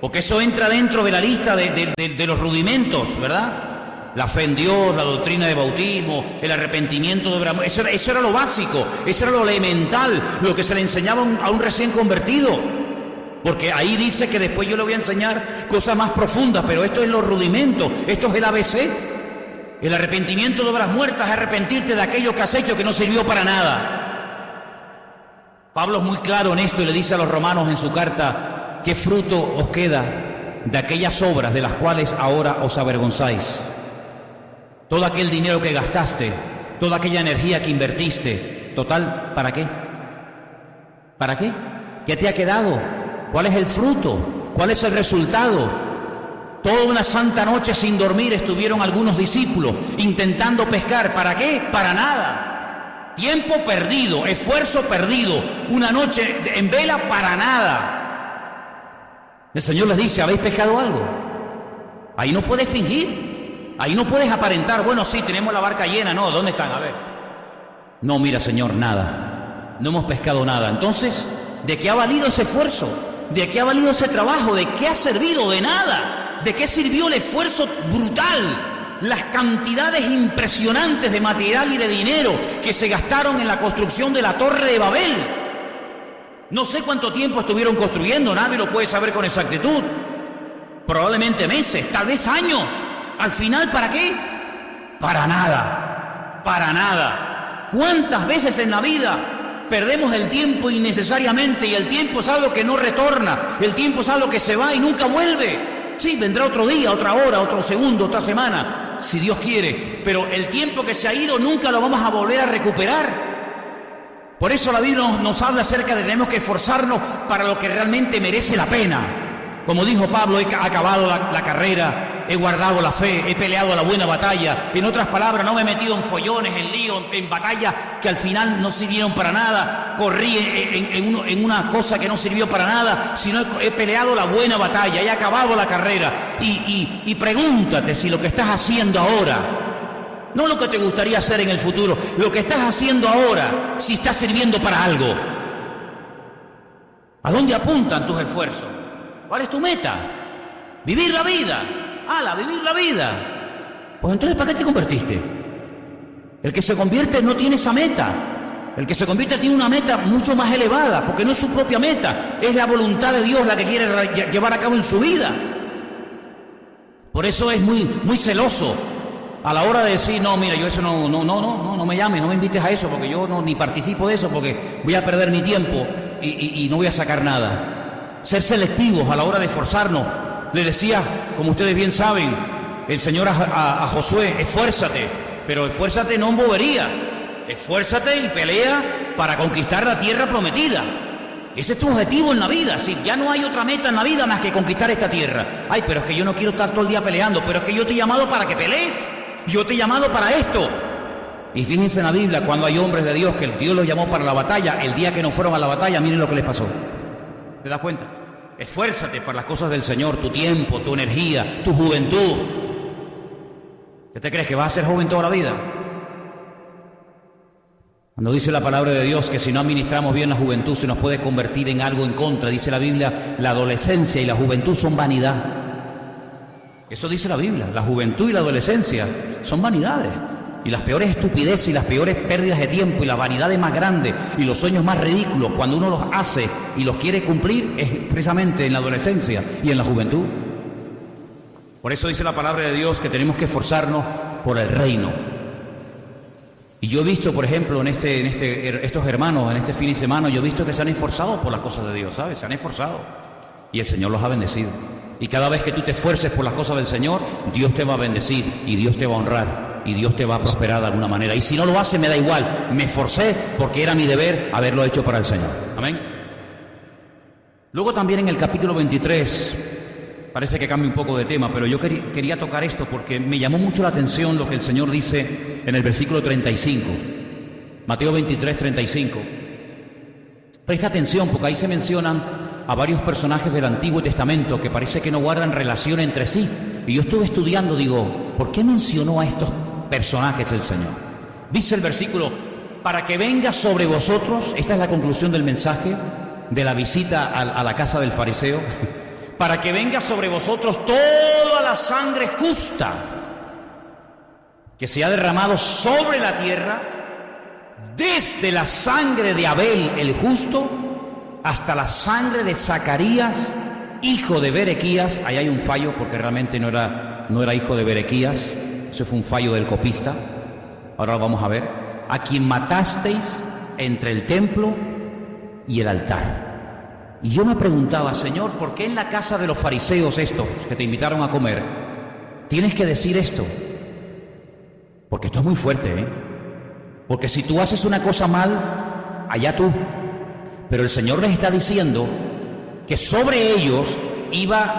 Porque eso entra dentro de la lista de los rudimentos, ¿verdad? La fe en Dios, la doctrina de bautismo, el arrepentimiento de obras muertas. Eso era lo básico, eso era lo elemental, lo que se le enseñaba a un recién convertido. Porque ahí dice que después yo le voy a enseñar cosas más profundas, pero esto es los rudimentos, esto es el ABC. El arrepentimiento de obras muertas es arrepentirte de aquello que has hecho que no sirvió para nada. Pablo es muy claro en esto y le dice a los romanos en su carta: ¿qué fruto os queda de aquellas obras de las cuales ahora os avergonzáis? Todo aquel dinero que gastaste, toda aquella energía que invertiste, total, ¿para qué? ¿Para qué? ¿Qué te ha quedado? ¿Cuál es el fruto? ¿Cuál es el resultado? Toda una santa noche sin dormir estuvieron algunos discípulos intentando pescar. ¿Para qué? Para nada. Tiempo perdido, esfuerzo perdido, una noche en vela para nada. El Señor les dice: ¿habéis pescado algo? Ahí no puedes fingir. Ahí no puedes aparentar, bueno, sí, tenemos la barca llena. No, ¿dónde están? A ver. No, mira, Señor, nada. No hemos pescado nada. Entonces, ¿de qué ha valido ese esfuerzo? ¿De qué ha valido ese trabajo? ¿De qué ha servido? De nada. ¿De qué sirvió el esfuerzo brutal? Las cantidades impresionantes de material y de dinero que se gastaron en la construcción de la Torre de Babel. No sé cuánto tiempo estuvieron construyendo, nadie lo puede saber con exactitud. Probablemente meses, tal vez años. Al final, ¿para qué? Para nada, para nada. ¿Cuántas veces en la vida perdemos el tiempo innecesariamente? Y el tiempo es algo que no retorna, el tiempo es algo que se va y nunca vuelve. Sí, vendrá otro día, otra hora, otro segundo, otra semana, si Dios quiere, pero el tiempo que se ha ido nunca lo vamos a volver a recuperar. Por eso la Biblia nos habla acerca de que tenemos que esforzarnos para lo que realmente merece la pena. Como dijo Pablo: he acabado la carrera, he guardado la fe, he peleado la buena batalla. En otras palabras, no me he metido en follones, en líos, en batallas que al final no sirvieron para nada. Corrí en una cosa que no sirvió para nada, sino he peleado la buena batalla, he acabado la carrera. Y pregúntate si lo que estás haciendo ahora, no lo que te gustaría hacer en el futuro, lo que estás haciendo ahora, si está sirviendo para algo. ¿A dónde apuntan tus esfuerzos? ¿Cuál es tu meta? ¿Vivir la vida? Vivir la vida. Pues entonces, ¿para qué te convertiste? El que se convierte no tiene esa meta. El que se convierte tiene una meta mucho más elevada, porque no es su propia meta, es la voluntad de Dios la que quiere llevar a cabo en su vida. Por eso es muy celoso a la hora de decir: no, mira, yo eso no me llames, no me invites a eso, porque yo ni participo de eso, porque voy a perder mi tiempo y no voy a sacar nada. Ser selectivos a la hora de esforzarnos. Le decía, como ustedes bien saben, el Señor a Josué: esfuérzate, pero esfuérzate no en bobería, esfuérzate y pelea para conquistar la tierra prometida. Ese es tu objetivo en la vida. Si ya no hay otra meta en la vida más que conquistar esta tierra. Ay, pero es que yo no quiero estar todo el día peleando, pero es que yo te he llamado para que pelees, yo te he llamado para esto. Y fíjense en la Biblia, cuando hay hombres de Dios que Dios los llamó para la batalla, el día que no fueron a la batalla, miren lo que les pasó. ¿Te das cuenta? Esfuérzate para las cosas del Señor, tu tiempo, tu energía, tu juventud. ¿Qué te crees, que vas a ser joven toda la vida? Cuando dice la palabra de Dios que si no administramos bien la juventud se nos puede convertir en algo en contra. Dice la Biblia: la adolescencia y la juventud son vanidad. Eso dice la Biblia: la juventud y la adolescencia son vanidades. Y las peores estupideces y las peores pérdidas de tiempo y las vanidades más grandes y los sueños más ridículos, cuando uno los hace y los quiere cumplir, es precisamente en la adolescencia y en la juventud. Por eso dice la palabra de Dios que tenemos que esforzarnos por el reino. Y yo he visto, por ejemplo, estos hermanos, en este fin de semana, yo he visto que se han esforzado por las cosas de Dios, ¿sabes? Se han esforzado. Y el Señor los ha bendecido. Y cada vez que tú te esfuerces por las cosas del Señor, Dios te va a bendecir y Dios te va a honrar. Y Dios te va a prosperar de alguna manera. Y si no lo hace, me da igual. Me esforcé porque era mi deber haberlo hecho para el Señor. Amén. Luego también en el capítulo 23, parece que cambia un poco de tema, pero yo quería tocar esto porque me llamó mucho la atención lo que el Señor dice en el versículo 35. Mateo 23, 35. Presta atención porque ahí se mencionan a varios personajes del Antiguo Testamento que parece que no guardan relación entre sí. Y yo estuve estudiando, digo, ¿por qué mencionó a estos personajes el Señor? Dice el versículo: para que venga sobre vosotros, esta es la conclusión del mensaje de la visita a la casa del fariseo, para que venga sobre vosotros toda la sangre justa que se ha derramado sobre la tierra, desde la sangre de Abel el justo hasta la sangre de Zacarías, hijo de Berequías. Ahí hay un fallo porque realmente no era hijo de Berequías, ese fue un fallo del copista, ahora lo vamos a ver, a quien matasteis entre el templo y el altar. Y yo me preguntaba, Señor, ¿por qué en la casa de los fariseos estos que te invitaron a comer tienes que decir esto? Porque esto es muy fuerte, ¿eh? Porque si tú haces una cosa mal, allá tú. Pero el Señor les está diciendo que sobre ellos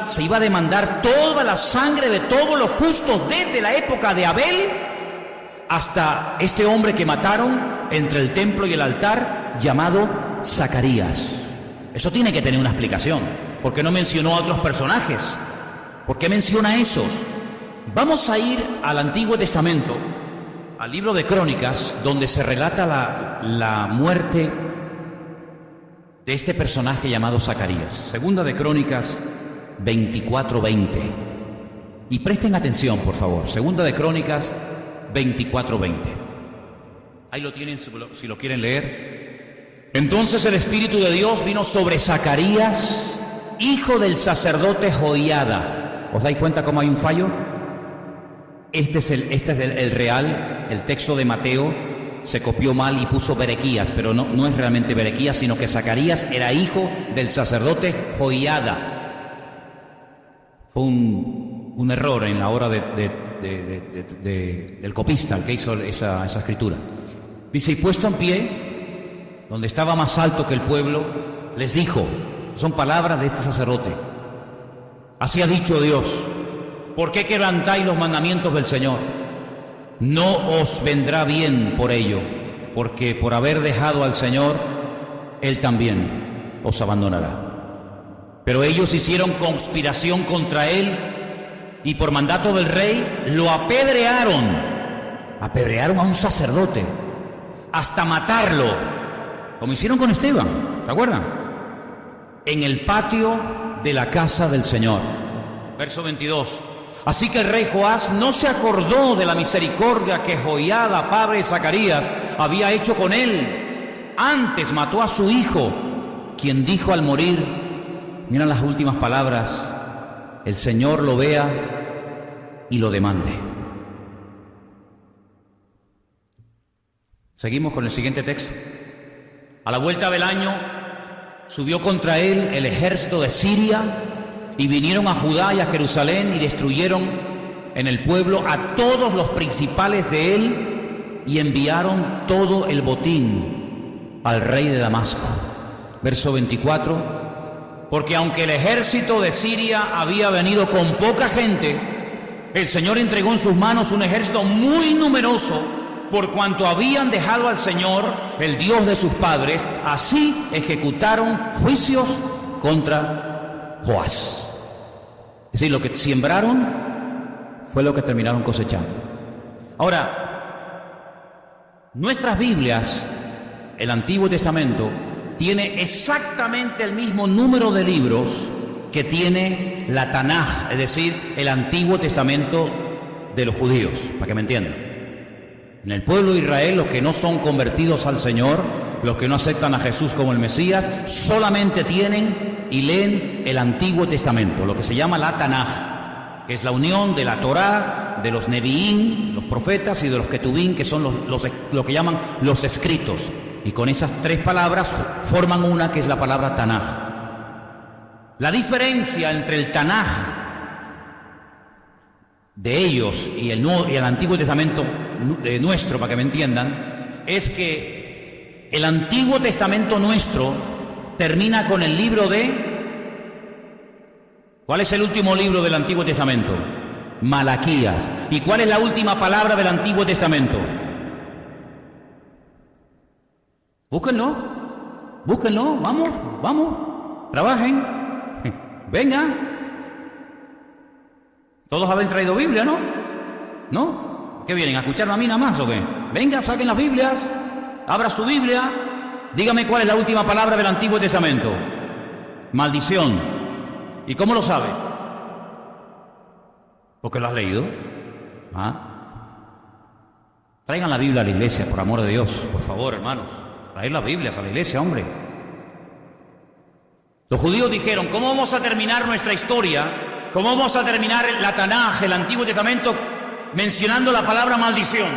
se iba a demandar toda la sangre de todos los justos, desde la época de Abel hasta este hombre que mataron entre el templo y el altar, llamado Zacarías. Eso tiene que tener una explicación. ¿Por qué no mencionó a otros personajes? ¿Por qué menciona a esos? Vamos a ir al Antiguo Testamento, al libro de Crónicas, donde se relata la muerte de este personaje llamado Zacarías. Segunda de Crónicas 24:20. Y presten atención, por favor. Segunda de Crónicas 24:20. Ahí lo tienen si lo quieren leer. Entonces el Espíritu de Dios vino sobre Zacarías, hijo del sacerdote Joiada. ¿Os dais cuenta cómo hay un fallo? Este es el real, el texto de Mateo se copió mal y puso Berequías, pero no es realmente Berequías, sino que Zacarías era hijo del sacerdote Joiada. Fue un error en la hora del copista, el que hizo esa escritura. Dice, y puesto en pie, donde estaba más alto que el pueblo, les dijo, son palabras de este sacerdote, así ha dicho Dios, ¿por qué quebrantáis los mandamientos del Señor? No os vendrá bien por ello, porque por haber dejado al Señor, Él también os abandonará. Pero ellos hicieron conspiración contra Él y por mandato del rey lo apedrearon a un sacerdote, hasta matarlo, como hicieron con Esteban, ¿se acuerdan? En el patio de la casa del Señor. Verso 22. Así que el rey Joás no se acordó de la misericordia que Joiada, padre de Zacarías, había hecho con él. Antes mató a su hijo, quien dijo al morir, miren las últimas palabras, el Señor lo vea y lo demande. Seguimos con el siguiente texto. A la vuelta del año subió contra él el ejército de Siria y vinieron a Judá y a Jerusalén y destruyeron en el pueblo a todos los principales de él y enviaron todo el botín al rey de Damasco. Verso 24. Porque aunque el ejército de Siria había venido con poca gente, el Señor entregó en sus manos un ejército muy numeroso, por cuanto habían dejado al Señor, el Dios de sus padres. Así ejecutaron juicios contra Joás. Es decir, lo que sembraron fue lo que terminaron cosechando. Ahora, nuestras Biblias, el Antiguo Testamento, tiene exactamente el mismo número de libros que tiene la Tanaj, es decir, el Antiguo Testamento de los judíos, para que me entiendan. En el pueblo de Israel, los que no son convertidos al Señor, los que no aceptan a Jesús como el Mesías, solamente tienen y leen el Antiguo Testamento, lo que se llama la Tanaj, que es la unión de la Torá, de los Neviín, los profetas, y de los Ketubín, que son lo que llaman los escritos. Y con esas tres palabras forman una que es la palabra Tanaj. La diferencia entre el Tanaj de ellos y el Antiguo Testamento nuestro, para que me entiendan, es que el Antiguo Testamento nuestro termina con el libro de... ¿Cuál es el último libro del Antiguo Testamento? Malaquías. ¿Y cuál es la última palabra del Antiguo Testamento? Búsquenlo, vamos, trabajen, venga. Todos habéis traído Biblia, ¿no? ¿No? ¿Qué vienen? ¿A escucharme a mí nada más o qué? Venga, saquen las Biblias, abra su Biblia, dígame cuál es la última palabra del Antiguo Testamento. Maldición. ¿Y cómo lo sabes? Porque lo has leído. Traigan la Biblia a la iglesia, por amor de Dios, por favor, hermanos. Traer las Biblias a la iglesia, hombre. Los judíos dijeron, ¿cómo vamos a terminar nuestra historia? ¿Cómo vamos a terminar la Tanaj, el Antiguo Testamento, mencionando la palabra maldición?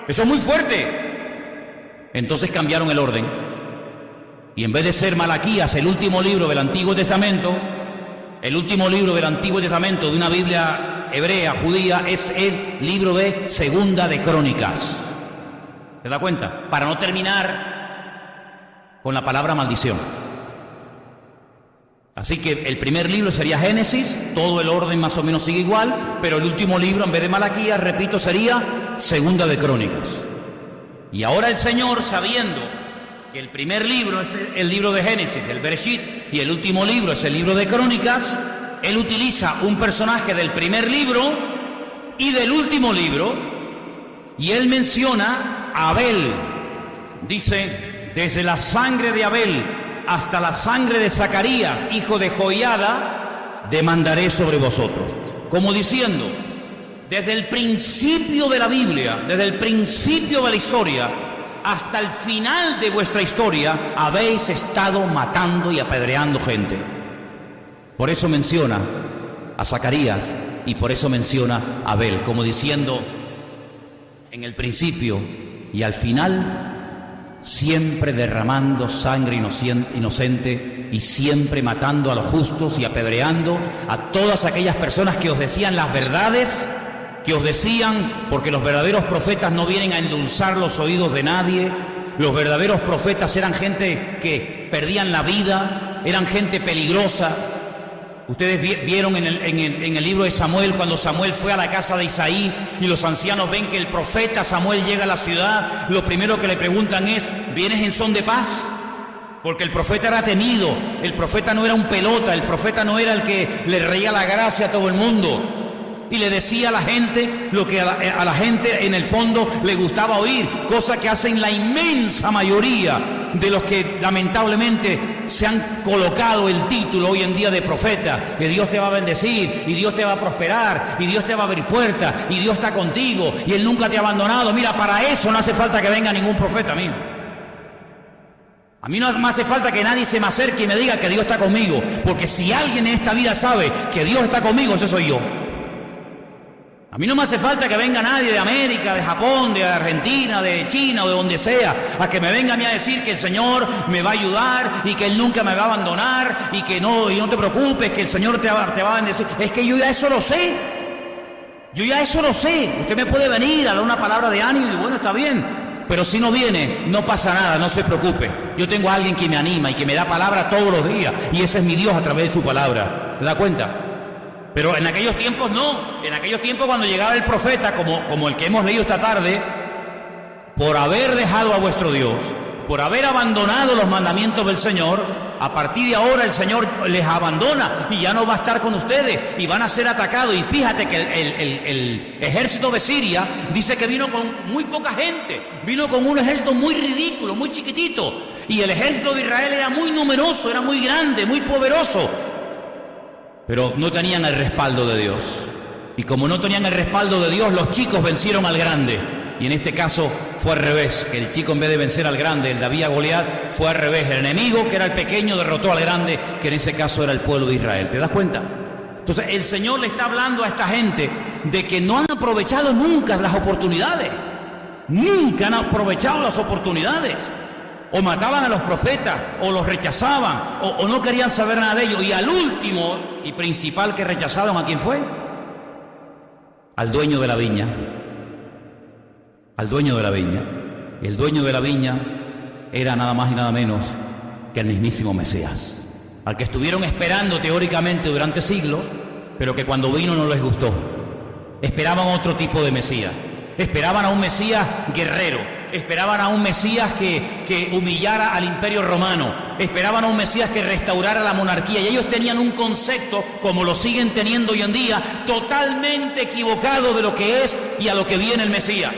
Eso es muy fuerte. Entonces cambiaron el orden. Y en vez de ser Malaquías, el último libro del Antiguo Testamento, el último libro del Antiguo Testamento de una Biblia hebrea, judía, es el libro de Segunda de Crónicas. ¿Se da cuenta? Para no terminar con la palabra maldición. Así que el primer libro sería Génesis, todo el orden más o menos sigue igual, pero el último libro, en vez de Malaquías, repito, sería Segunda de Crónicas. Y ahora el Señor, sabiendo que el primer libro es el libro de Génesis, el Bereshit, y el último libro es el libro de Crónicas, Él utiliza un personaje del primer libro y del último libro, y Él menciona a Abel. Dice, desde la sangre de Abel hasta la sangre de Zacarías, hijo de Joiada, demandaré sobre vosotros. Como diciendo, desde el principio de la Biblia, desde el principio de la historia, hasta el final de vuestra historia, habéis estado matando y apedreando gente. Por eso menciona a Zacarías y por eso menciona a Abel, como diciendo, en el principio y al final, siempre derramando sangre inocente y siempre matando a los justos y apedreando a todas aquellas personas que os decían las verdades, que os decían, porque los verdaderos profetas no vienen a endulzar los oídos de nadie. Los verdaderos profetas eran gente que perdían la vida, eran gente peligrosa. Ustedes vieron en el libro de Samuel, cuando Samuel fue a la casa de Isaí y los ancianos ven que el profeta Samuel llega a la ciudad, lo primero que le preguntan es, ¿vienes en son de paz? Porque el profeta era temido, el profeta no era un pelota, el profeta no era el que le reía la gracia a todo el mundo. Y le decía a la gente lo que a la gente en el fondo le gustaba oír, cosa que hacen la inmensa mayoría de los que lamentablemente se han colocado el título hoy en día de profeta, que Dios te va a bendecir, y Dios te va a prosperar, y Dios te va a abrir puertas, y Dios está contigo, y Él nunca te ha abandonado. Mira, para eso no hace falta que venga ningún profeta mío. A mí no me hace falta que nadie se me acerque y me diga que Dios está conmigo, porque si alguien en esta vida sabe que Dios está conmigo, ese soy yo. A mí no me hace falta que venga nadie de América, de Japón, de Argentina, de China o de donde sea, a que me venga a mí a decir que el Señor me va a ayudar y que Él nunca me va a abandonar y que no te preocupes, que el Señor te va a bendecir. Es que yo ya eso lo sé. Yo ya eso lo sé. Usted me puede venir a dar una palabra de ánimo y bueno, está bien. Pero si no viene, no pasa nada, no se preocupe. Yo tengo a alguien que me anima y que me da palabra todos los días. Y ese es mi Dios a través de su palabra. ¿Se da cuenta? Pero en aquellos tiempos no, en aquellos tiempos cuando llegaba el profeta, como el que hemos leído esta tarde, por haber dejado a vuestro Dios, por haber abandonado los mandamientos del Señor, a partir de ahora el Señor les abandona y ya no va a estar con ustedes y van a ser atacados. Y fíjate que el ejército de Siria dice que vino con muy poca gente, vino con un ejército muy ridículo, muy chiquitito, y el ejército de Israel era muy numeroso, era muy grande, muy poderoso. Pero no tenían el respaldo de Dios. Y como no tenían el respaldo de Dios, los chicos vencieron al grande. Y en este caso fue al revés, que el chico en vez de vencer al grande, el David a Goliat, fue al revés. El enemigo, que era el pequeño, derrotó al grande, que en ese caso era el pueblo de Israel. ¿Te das cuenta? Entonces el Señor le está hablando a esta gente de que no han aprovechado nunca las oportunidades. Nunca han aprovechado las oportunidades. O mataban a los profetas, o los rechazaban, o no querían saber nada de ellos. Y al último y principal que rechazaron, ¿a quién fue? Al dueño de la viña. Al dueño de la viña. Y el dueño de la viña era nada más y nada menos que el mismísimo Mesías. Al que estuvieron esperando teóricamente durante siglos, pero que cuando vino no les gustó. Esperaban otro tipo de Mesías. Esperaban a un Mesías guerrero. Esperaban a un Mesías que humillara al imperio romano. Esperaban a un Mesías que restaurara la monarquía. Y ellos tenían un concepto, como lo siguen teniendo hoy en día, totalmente equivocado de lo que es y a lo que viene el Mesías.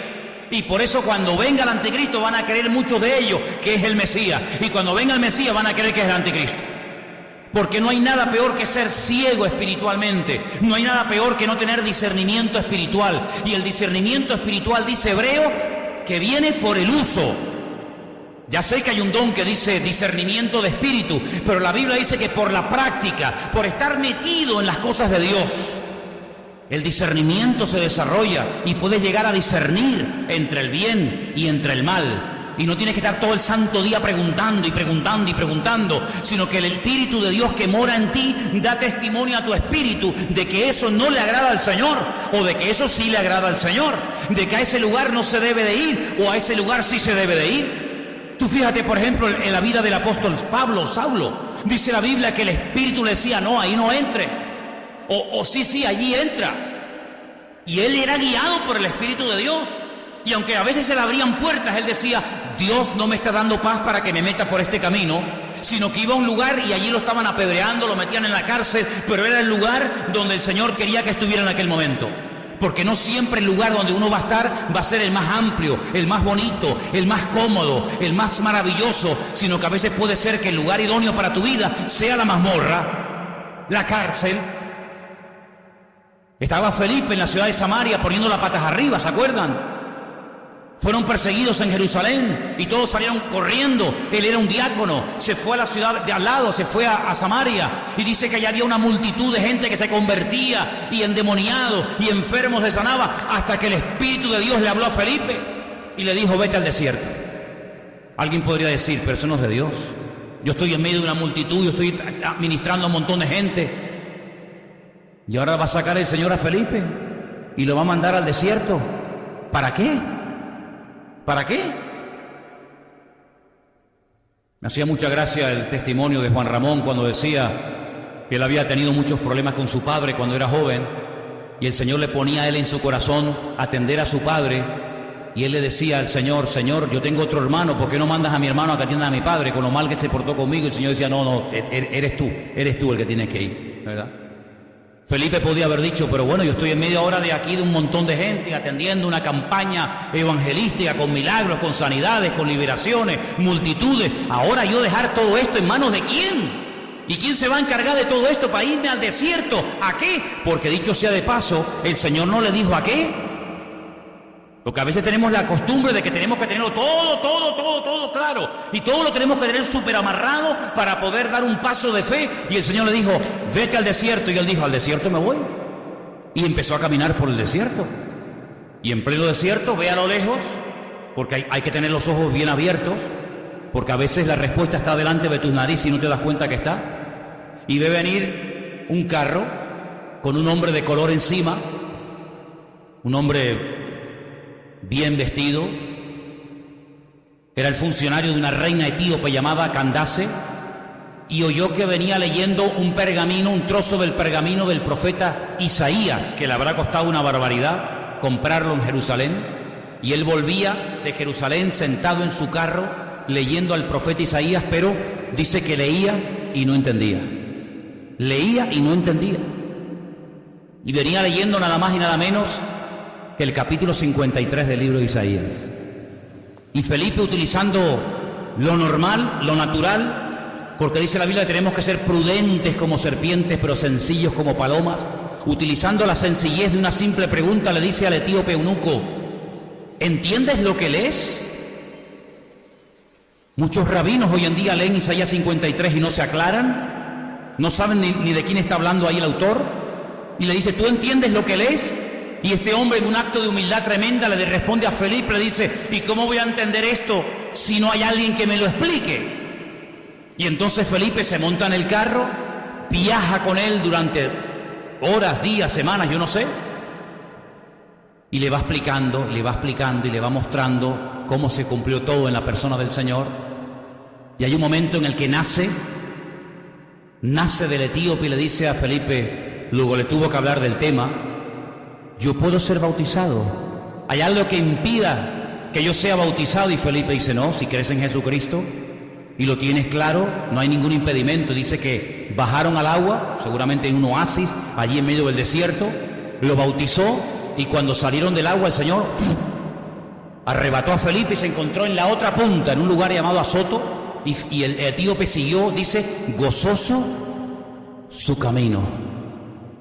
Y por eso cuando venga el anticristo van a creer muchos de ellos que es el Mesías. Y cuando venga el Mesías van a creer que es el anticristo. Porque no hay nada peor que ser ciego espiritualmente. No hay nada peor que no tener discernimiento espiritual. Y el discernimiento espiritual, dice Hebreo, que viene por el uso. Ya sé que hay un don que dice discernimiento de espíritu, pero la Biblia dice que por la práctica, por estar metido en las cosas de Dios, el discernimiento se desarrolla y puedes llegar a discernir entre el bien y entre el mal. Y no tienes que estar todo el santo día preguntando y preguntando y preguntando, sino que el Espíritu de Dios que mora en ti da testimonio a tu espíritu de que eso no le agrada al Señor, o de que eso sí le agrada al Señor, de que a ese lugar no se debe de ir, o a ese lugar sí se debe de ir. Tú fíjate, por ejemplo, en la vida del apóstol Pablo, Saulo. Dice la Biblia que el Espíritu le decía, no, ahí no entre. O sí, allí entra. Y él era guiado por el Espíritu de Dios. Y aunque a veces se le abrían puertas, él decía, Dios no me está dando paz para que me meta por este camino, sino que iba a un lugar y allí lo estaban apedreando, lo metían en la cárcel, pero era el lugar donde el Señor quería que estuviera en aquel momento. Porque no siempre el lugar donde uno va a estar va a ser el más amplio, el más bonito, el más cómodo, el más maravilloso, sino que a veces puede ser que el lugar idóneo para tu vida sea la mazmorra, la cárcel. Estaba Felipe en la ciudad de Samaria poniendo las patas arriba, ¿se acuerdan? Fueron perseguidos en Jerusalén y todos salieron corriendo. Él era un diácono, se fue a la ciudad de al lado, se fue a Samaria, y dice que allá había una multitud de gente que se convertía, y endemoniados y enfermos se sanaba, hasta que el Espíritu de Dios le habló a Felipe y le dijo, vete al desierto. Alguien podría decir, pero eso no es de Dios. Yo estoy en medio de una multitud, yo estoy administrando a un montón de gente, y ahora va a sacar el Señor a Felipe y lo va a mandar al desierto. ¿Para qué? ¿Para qué? Me hacía mucha gracia el testimonio de Juan Ramón cuando decía que él había tenido muchos problemas con su padre cuando era joven, y el Señor le ponía a él en su corazón atender a su padre, y él le decía al Señor, Señor, yo tengo otro hermano, ¿por qué no mandas a mi hermano a que atienda a mi padre con lo mal que se portó conmigo? Y el Señor decía, no, eres tú el que tienes que ir, ¿verdad? Felipe podía haber dicho, pero bueno, yo estoy en media hora de aquí de un montón de gente atendiendo una campaña evangelística con milagros, con sanidades, con liberaciones, multitudes. Ahora yo dejar todo esto en manos de quién. ¿Y quién se va a encargar de todo esto para irme al desierto? ¿A qué? Porque dicho sea de paso, el Señor no le dijo a qué. Porque a veces tenemos la costumbre de que tenemos que tenerlo todo claro. Y todo lo tenemos que tener súper amarrado para poder dar un paso de fe. Y el Señor le dijo, vete al desierto. Y él dijo, al desierto me voy. Y empezó a caminar por el desierto. Y en pleno desierto ve a lo lejos, porque hay que tener los ojos bien abiertos, porque a veces la respuesta está delante de tu nariz y no te das cuenta que está. Y ve venir un carro con un hombre de color encima, un hombre bien vestido. Era el funcionario de una reina etíope llamada Candace, y oyó que venía leyendo un pergamino, un trozo del pergamino del profeta Isaías, que le habrá costado una barbaridad comprarlo en Jerusalén. Y él volvía de Jerusalén sentado en su carro leyendo al profeta Isaías, pero dice que leía y no entendía. Leía y no entendía. Y venía leyendo nada más y nada menos que el capítulo 53 del libro de Isaías. Y Felipe, utilizando lo normal, lo natural, porque dice la Biblia que tenemos que ser prudentes como serpientes, pero sencillos como palomas, utilizando la sencillez de una simple pregunta, le dice al etíope eunuco, ¿entiendes lo que lees? Muchos rabinos hoy en día leen Isaías 53 y no se aclaran, no saben ni de quién está hablando ahí el autor, y le dice, ¿tú entiendes lo que lees? Y este hombre, en un acto de humildad tremenda, le responde a Felipe, le dice, ¿y cómo voy a entender esto si no hay alguien que me lo explique? Y entonces Felipe se monta en el carro, viaja con él durante horas, días, semanas, yo no sé, y le va explicando, y le va mostrando cómo se cumplió todo en la persona del Señor. Y hay un momento en el que nace del etíope y le dice a Felipe, luego le tuvo que hablar del tema, yo puedo ser bautizado. ¿Hay algo que impida que yo sea bautizado? Y Felipe dice, no, si crees en Jesucristo y lo tienes claro, no hay ningún impedimento. Dice que bajaron al agua, seguramente en un oasis, allí en medio del desierto, lo bautizó, y cuando salieron del agua el Señor arrebató a Felipe y se encontró en la otra punta, en un lugar llamado Azoto, y el etíope siguió, dice, gozoso su camino.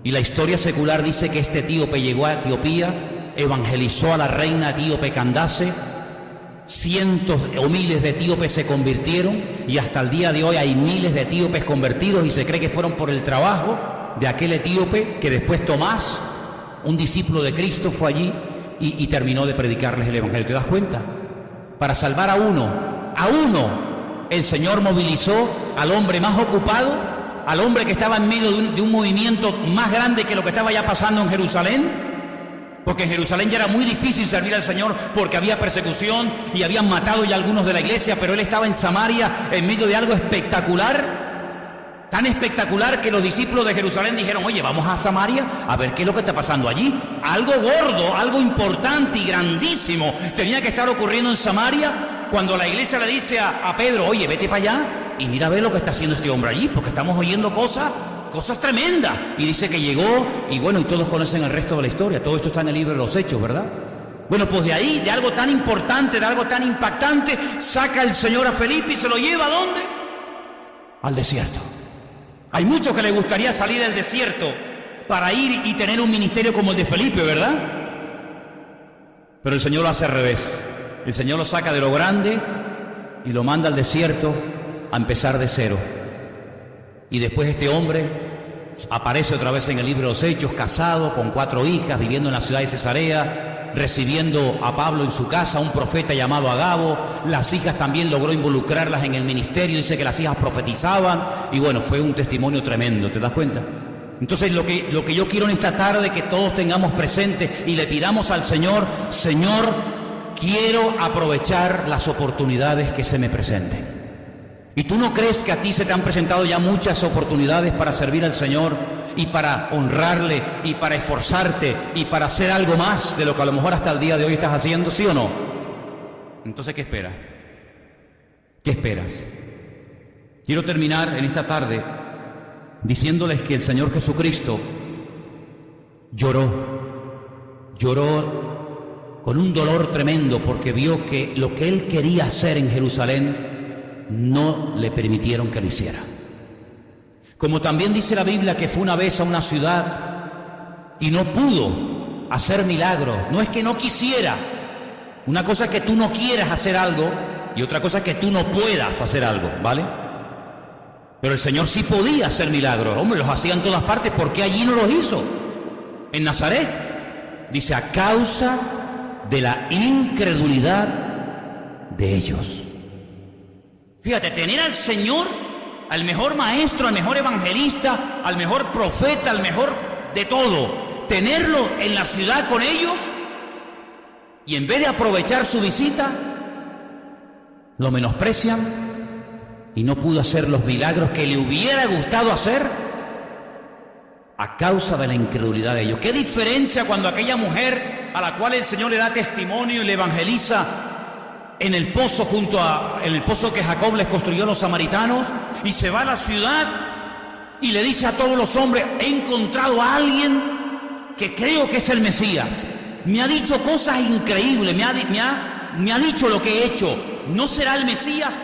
Y la historia secular dice que este etíope llegó a Etiopía, evangelizó a la reina etíope Candace, cientos o miles de etíopes se convirtieron, y hasta el día de hoy hay miles de etíopes convertidos, y se cree que fueron por el trabajo de aquel etíope que después Tomás, un discípulo de Cristo, fue allí y terminó de predicarles el Evangelio. ¿Te das cuenta? Para salvar a uno, el Señor movilizó al hombre más ocupado, al hombre que estaba en medio de un movimiento más grande que lo que estaba ya pasando en Jerusalén, porque en Jerusalén ya era muy difícil servir al Señor porque había persecución y habían matado ya algunos de la iglesia, pero él estaba en Samaria en medio de algo espectacular. Tan espectacular que los discípulos de Jerusalén dijeron: oye, vamos a Samaria a ver qué es lo que está pasando allí. Algo gordo, algo importante y grandísimo tenía que estar ocurriendo en Samaria, cuando la iglesia le dice a Pedro: oye, vete para allá y mira a ver lo que está haciendo este hombre allí, porque estamos oyendo cosas tremendas. Y dice que llegó, y bueno, y todos conocen el resto de la historia. Todo esto está en el libro de los Hechos, ¿verdad? Bueno, pues de ahí, de algo tan importante, de algo tan impactante, saca el Señor a Felipe y se lo lleva ¿a dónde? Al desierto. Hay muchos que les gustaría salir del desierto para ir y tener un ministerio como el de Felipe, ¿verdad? Pero el Señor lo hace al revés. El Señor lo saca de lo grande y lo manda al desierto a empezar de cero. Y después este hombre aparece otra vez en el libro de los Hechos, casado, con 4 hijas, viviendo en la ciudad de Cesarea, recibiendo a Pablo en su casa, un profeta llamado Agabo. Las hijas también logró involucrarlas en el ministerio, dice que las hijas profetizaban, y bueno, fue un testimonio tremendo, ¿te das cuenta? Entonces lo que yo quiero en esta tarde, que todos tengamos presente y le pidamos al Señor: Señor, quiero aprovechar las oportunidades que se me presenten. ¿Y tú no crees que a ti se te han presentado ya muchas oportunidades para servir al Señor y para honrarle y para esforzarte y para hacer algo más de lo que a lo mejor hasta el día de hoy estás haciendo? ¿Sí o no? Entonces, ¿qué esperas? ¿Qué esperas? Quiero terminar en esta tarde diciéndoles que el Señor Jesucristo lloró con un dolor tremendo, porque vio que lo que Él quería hacer en Jerusalén no le permitieron que lo hiciera. Como también dice la Biblia que fue una vez a una ciudad y no pudo hacer milagros. No es que no quisiera. Una cosa es que tú no quieras hacer algo y otra cosa es que tú no puedas hacer algo, ¿vale? Pero el Señor sí podía hacer milagros. Hombre, los hacía en todas partes. ¿Por qué allí no los hizo? En Nazaret. Dice: a causa de la incredulidad de ellos. Fíjate, tener al Señor, al mejor maestro, al mejor evangelista, al mejor profeta, al mejor de todo, tenerlo en la ciudad con ellos, y en vez de aprovechar su visita, lo menosprecian y no pudo hacer los milagros que le hubiera gustado hacer a causa de la incredulidad de ellos. ¿Qué diferencia cuando aquella mujer a la cual el Señor le da testimonio y le evangeliza en el pozo, en el pozo que Jacob les construyó a los samaritanos, y se va a la ciudad y le dice a todos los hombres: he encontrado a alguien que creo que es el Mesías, me ha dicho cosas increíbles, me ha dicho lo que he hecho, ¿no será el Mesías?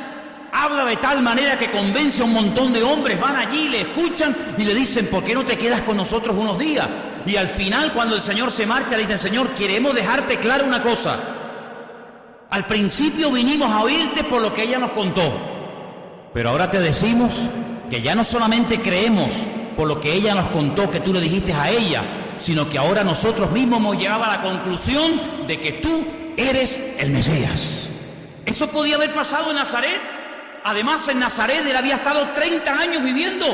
Habla de tal manera que convence a un montón de hombres, van allí, le escuchan y le dicen: ¿por qué no te quedas con nosotros unos días? Y al final, cuando el Señor se marcha, le dicen: Señor, queremos dejarte clara una cosa. Al principio vinimos a oírte por lo que ella nos contó, pero ahora te decimos que ya no solamente creemos por lo que ella nos contó, que tú le dijiste a ella, sino que ahora nosotros mismos hemos llegado a la conclusión de que tú eres el Mesías. Eso podía haber pasado en Nazaret. Además, en Nazaret él había estado 30 años viviendo.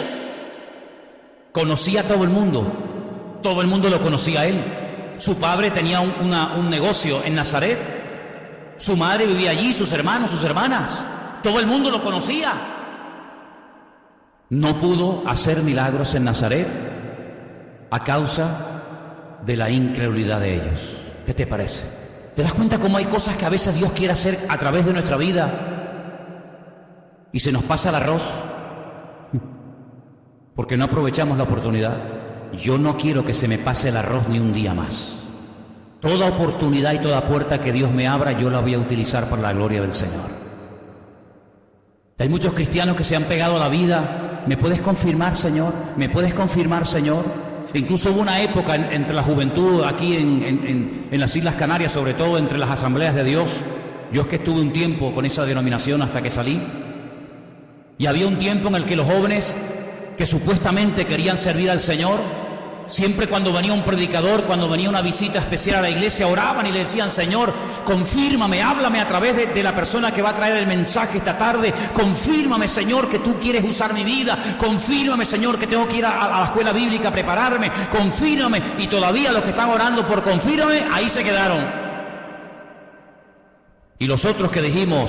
Conocía a todo el mundo lo conocía a él. Su padre tenía un negocio en Nazaret. Su madre vivía allí, sus hermanos, sus hermanas. Todo el mundo lo conocía. No pudo hacer milagros en Nazaret a causa de la incredulidad de ellos. ¿Qué te parece? ¿Te das cuenta cómo hay cosas que a veces Dios quiere hacer a través de nuestra vida y se nos pasa el arroz porque no aprovechamos la oportunidad? Yo no quiero que se me pase el arroz ni un día más. Toda oportunidad y toda puerta que Dios me abra, yo la voy a utilizar para la gloria del Señor. Hay muchos cristianos que se han pegado a la vida. ¿Me puedes confirmar, Señor? ¿Me puedes confirmar, Señor? Incluso hubo una época entre la juventud aquí en las Islas Canarias, sobre todo entre las asambleas de Dios, Yo es que estuve un tiempo con esa denominación hasta que salí. Y había un tiempo en el que los jóvenes que supuestamente querían servir al Señor, siempre cuando venía un predicador, cuando venía una visita especial a la iglesia, oraban y le decían: Señor, confírmame, háblame a través de la persona que va a traer el mensaje esta tarde. Confírmame, Señor, que tú quieres usar mi vida. Confírmame, Señor, que tengo que ir a la escuela bíblica a prepararme. Confírmame. Y todavía los que están orando por confírmame, ahí se quedaron. Y los otros que dijimos: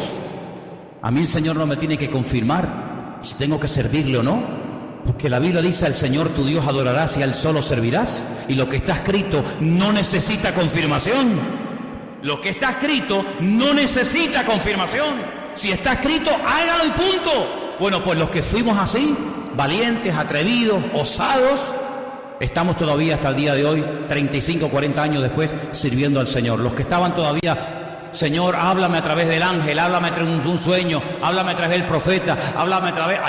a mí el Señor no me tiene que confirmar si tengo que servirle o no. Porque la Biblia dice: al Señor tu Dios adorarás y a Él solo servirás. Y lo que está escrito no necesita confirmación. Lo que está escrito no necesita confirmación. Si está escrito, hágalo y punto. Bueno, pues los que fuimos así, valientes, atrevidos, osados, estamos todavía hasta el día de hoy, 35, 40 años después, sirviendo al Señor. Los que estaban todavía: Señor, háblame a través del ángel, háblame a través de un sueño, háblame a través del profeta, háblame a través...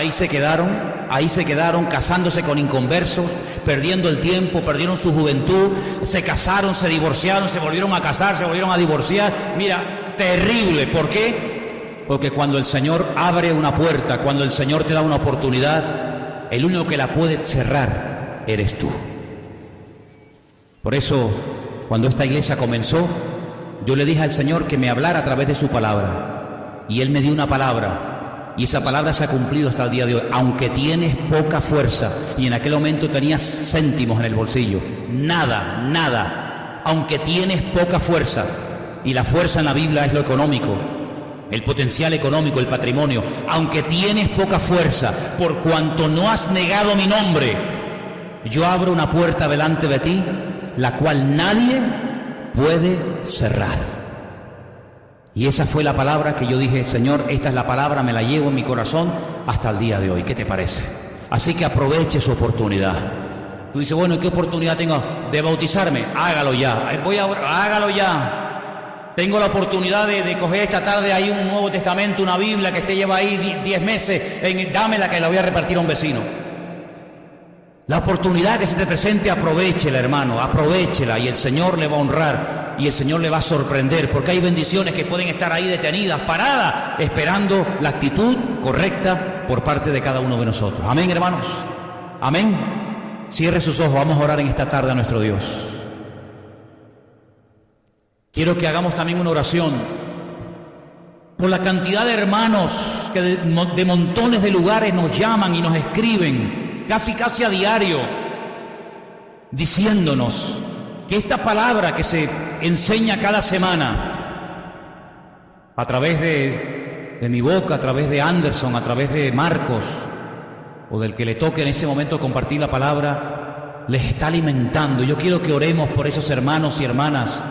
Ahí se quedaron casándose con inconversos, perdiendo el tiempo, perdieron su juventud, se casaron, se divorciaron, se volvieron a casar, se volvieron a divorciar. Mira, terrible. ¿Por qué? Porque cuando el Señor abre una puerta, cuando el Señor te da una oportunidad, el único que la puede cerrar eres tú. Por eso, cuando esta iglesia comenzó, yo le dije al Señor que me hablara a través de su palabra. Y Él me dio una palabra. Y esa palabra se ha cumplido hasta el día de hoy. Aunque tienes poca fuerza, y en aquel momento tenías céntimos en el bolsillo. Nada. Aunque tienes poca fuerza. Y la fuerza en la Biblia es lo económico. El potencial económico, el patrimonio. Aunque tienes poca fuerza, por cuanto no has negado mi nombre, yo abro una puerta delante de ti, la cual nadie puede cerrar. Y esa fue la palabra que yo dije: Señor, esta es la palabra, me la llevo en mi corazón hasta el día de hoy. ¿Qué te parece? Así que aproveche su oportunidad. Tú dices: bueno, ¿qué oportunidad tengo de bautizarme? Hágalo ya. Hágalo ya. Tengo la oportunidad de coger esta tarde ahí un Nuevo Testamento, una Biblia que usted lleva ahí 10 meses, dámela que la voy a repartir a un vecino. La oportunidad que se te presente, aprovéchela, hermano, aprovéchela, y el Señor le va a honrar y el Señor le va a sorprender, porque hay bendiciones que pueden estar ahí detenidas, paradas, esperando la actitud correcta por parte de cada uno de nosotros. Amén, hermanos. Amén. Cierre sus ojos, vamos a orar en esta tarde a nuestro Dios. Quiero que hagamos también una oración por la cantidad de hermanos que de montones de lugares nos llaman y nos escriben casi a diario, diciéndonos que esta palabra que se enseña cada semana a través de mi boca, a través de Anderson, a través de Marcos, o del que le toque en ese momento compartir la palabra, les está alimentando. Yo quiero que oremos por esos hermanos y hermanas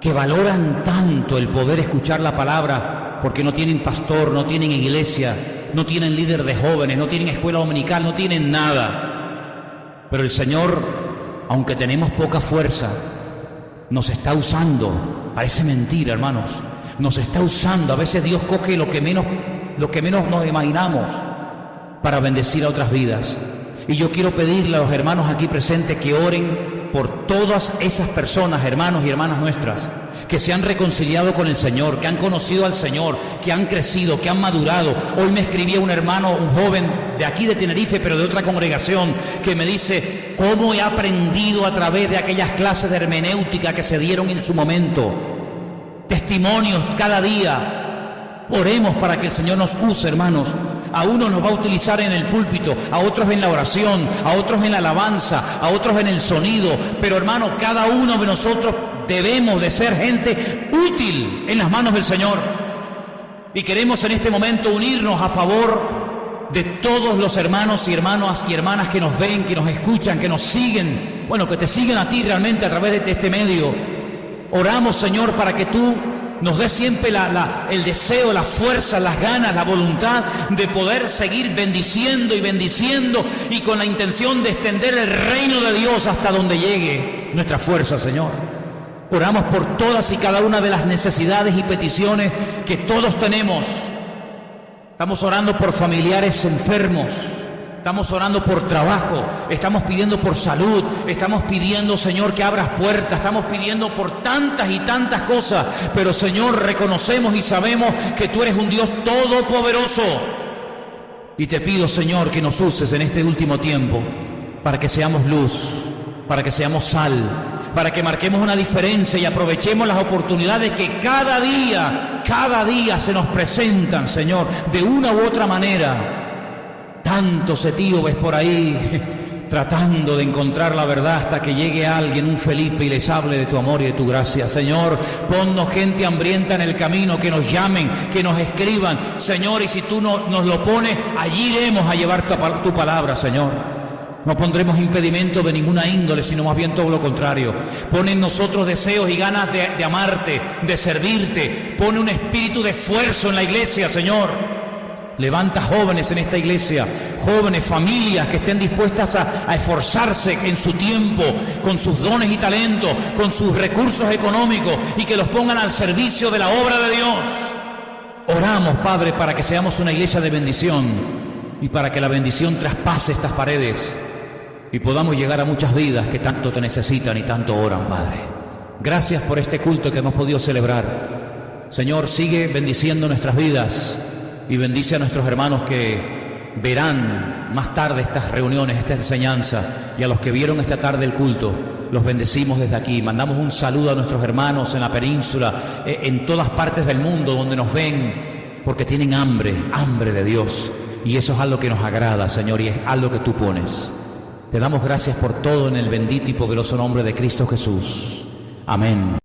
que valoran tanto el poder escuchar la palabra, porque no tienen pastor, no tienen iglesia, no tienen líder de jóvenes, no tienen escuela dominical, no tienen nada. Pero el Señor, aunque tenemos poca fuerza, nos está usando. Parece mentira, hermanos. Nos está usando. A veces Dios coge lo que menos nos imaginamos para bendecir a otras vidas. Y yo quiero pedirle a los hermanos aquí presentes que oren por todas esas personas, hermanos y hermanas nuestras, que se han reconciliado con el Señor, que han conocido al Señor, que han crecido, que han madurado. Hoy me escribía un hermano, un joven de aquí de Tenerife, pero de otra congregación, que me dice: cómo he aprendido a través de aquellas clases de hermenéutica que se dieron en su momento. Testimonios cada día. Oremos para que el Señor nos use, hermanos. A unos nos va a utilizar en el púlpito, a otros en la oración, a otros en la alabanza, a otros en el sonido. Pero, hermanos, cada uno de nosotros debemos de ser gente útil en las manos del Señor. Y queremos en este momento unirnos a favor de todos los hermanos y hermanas que nos ven, que nos escuchan, que nos siguen. Bueno, que te siguen a ti realmente a través de este medio. Oramos, Señor, para que tú nos dé siempre el deseo, la fuerza, las ganas, la voluntad de poder seguir bendiciendo y con la intención de extender el reino de Dios hasta donde llegue nuestra fuerza, Señor. Oramos por todas y cada una de las necesidades y peticiones que todos tenemos. Estamos orando por familiares enfermos. estamos orando por trabajo, estamos pidiendo por salud, estamos pidiendo, Señor, que abras puertas, estamos pidiendo por tantas y tantas cosas, pero Señor, reconocemos y sabemos que tú eres un Dios todopoderoso. Y te pido, Señor, que nos uses en este último tiempo para que seamos luz, para que seamos sal, para que marquemos una diferencia y aprovechemos las oportunidades que cada día se nos presentan, Señor, de una u otra manera. Tantos etíopes por ahí tratando de encontrar la verdad hasta que llegue alguien, un Felipe, y les hable de tu amor y de tu gracia. Señor, ponnos gente hambrienta en el camino, que nos llamen, que nos escriban, Señor, y si tú nos lo pones, allí iremos a llevar tu palabra, Señor. No pondremos impedimento de ninguna índole, sino más bien todo lo contrario. Pone en nosotros deseos y ganas de amarte, de servirte. Pone un espíritu de esfuerzo en la iglesia, Señor. Levanta jóvenes en esta iglesia, jóvenes, familias que estén dispuestas a esforzarse en su tiempo, con sus dones y talentos, con sus recursos económicos, y que los pongan al servicio de la obra de Dios. Oramos, Padre, para que seamos una iglesia de bendición y para que la bendición traspase estas paredes y podamos llegar a muchas vidas que tanto te necesitan y tanto oran, Padre. Gracias por este culto que hemos podido celebrar. Señor, sigue bendiciendo nuestras vidas y bendice a nuestros hermanos que verán más tarde estas reuniones, esta enseñanza, y a los que vieron esta tarde el culto, los bendecimos desde aquí. Mandamos un saludo a nuestros hermanos en la península, en todas partes del mundo donde nos ven, porque tienen hambre de Dios, y eso es algo que nos agrada, Señor, y es algo que tú pones. Te damos gracias por todo en el bendito y poderoso nombre de Cristo Jesús. Amén.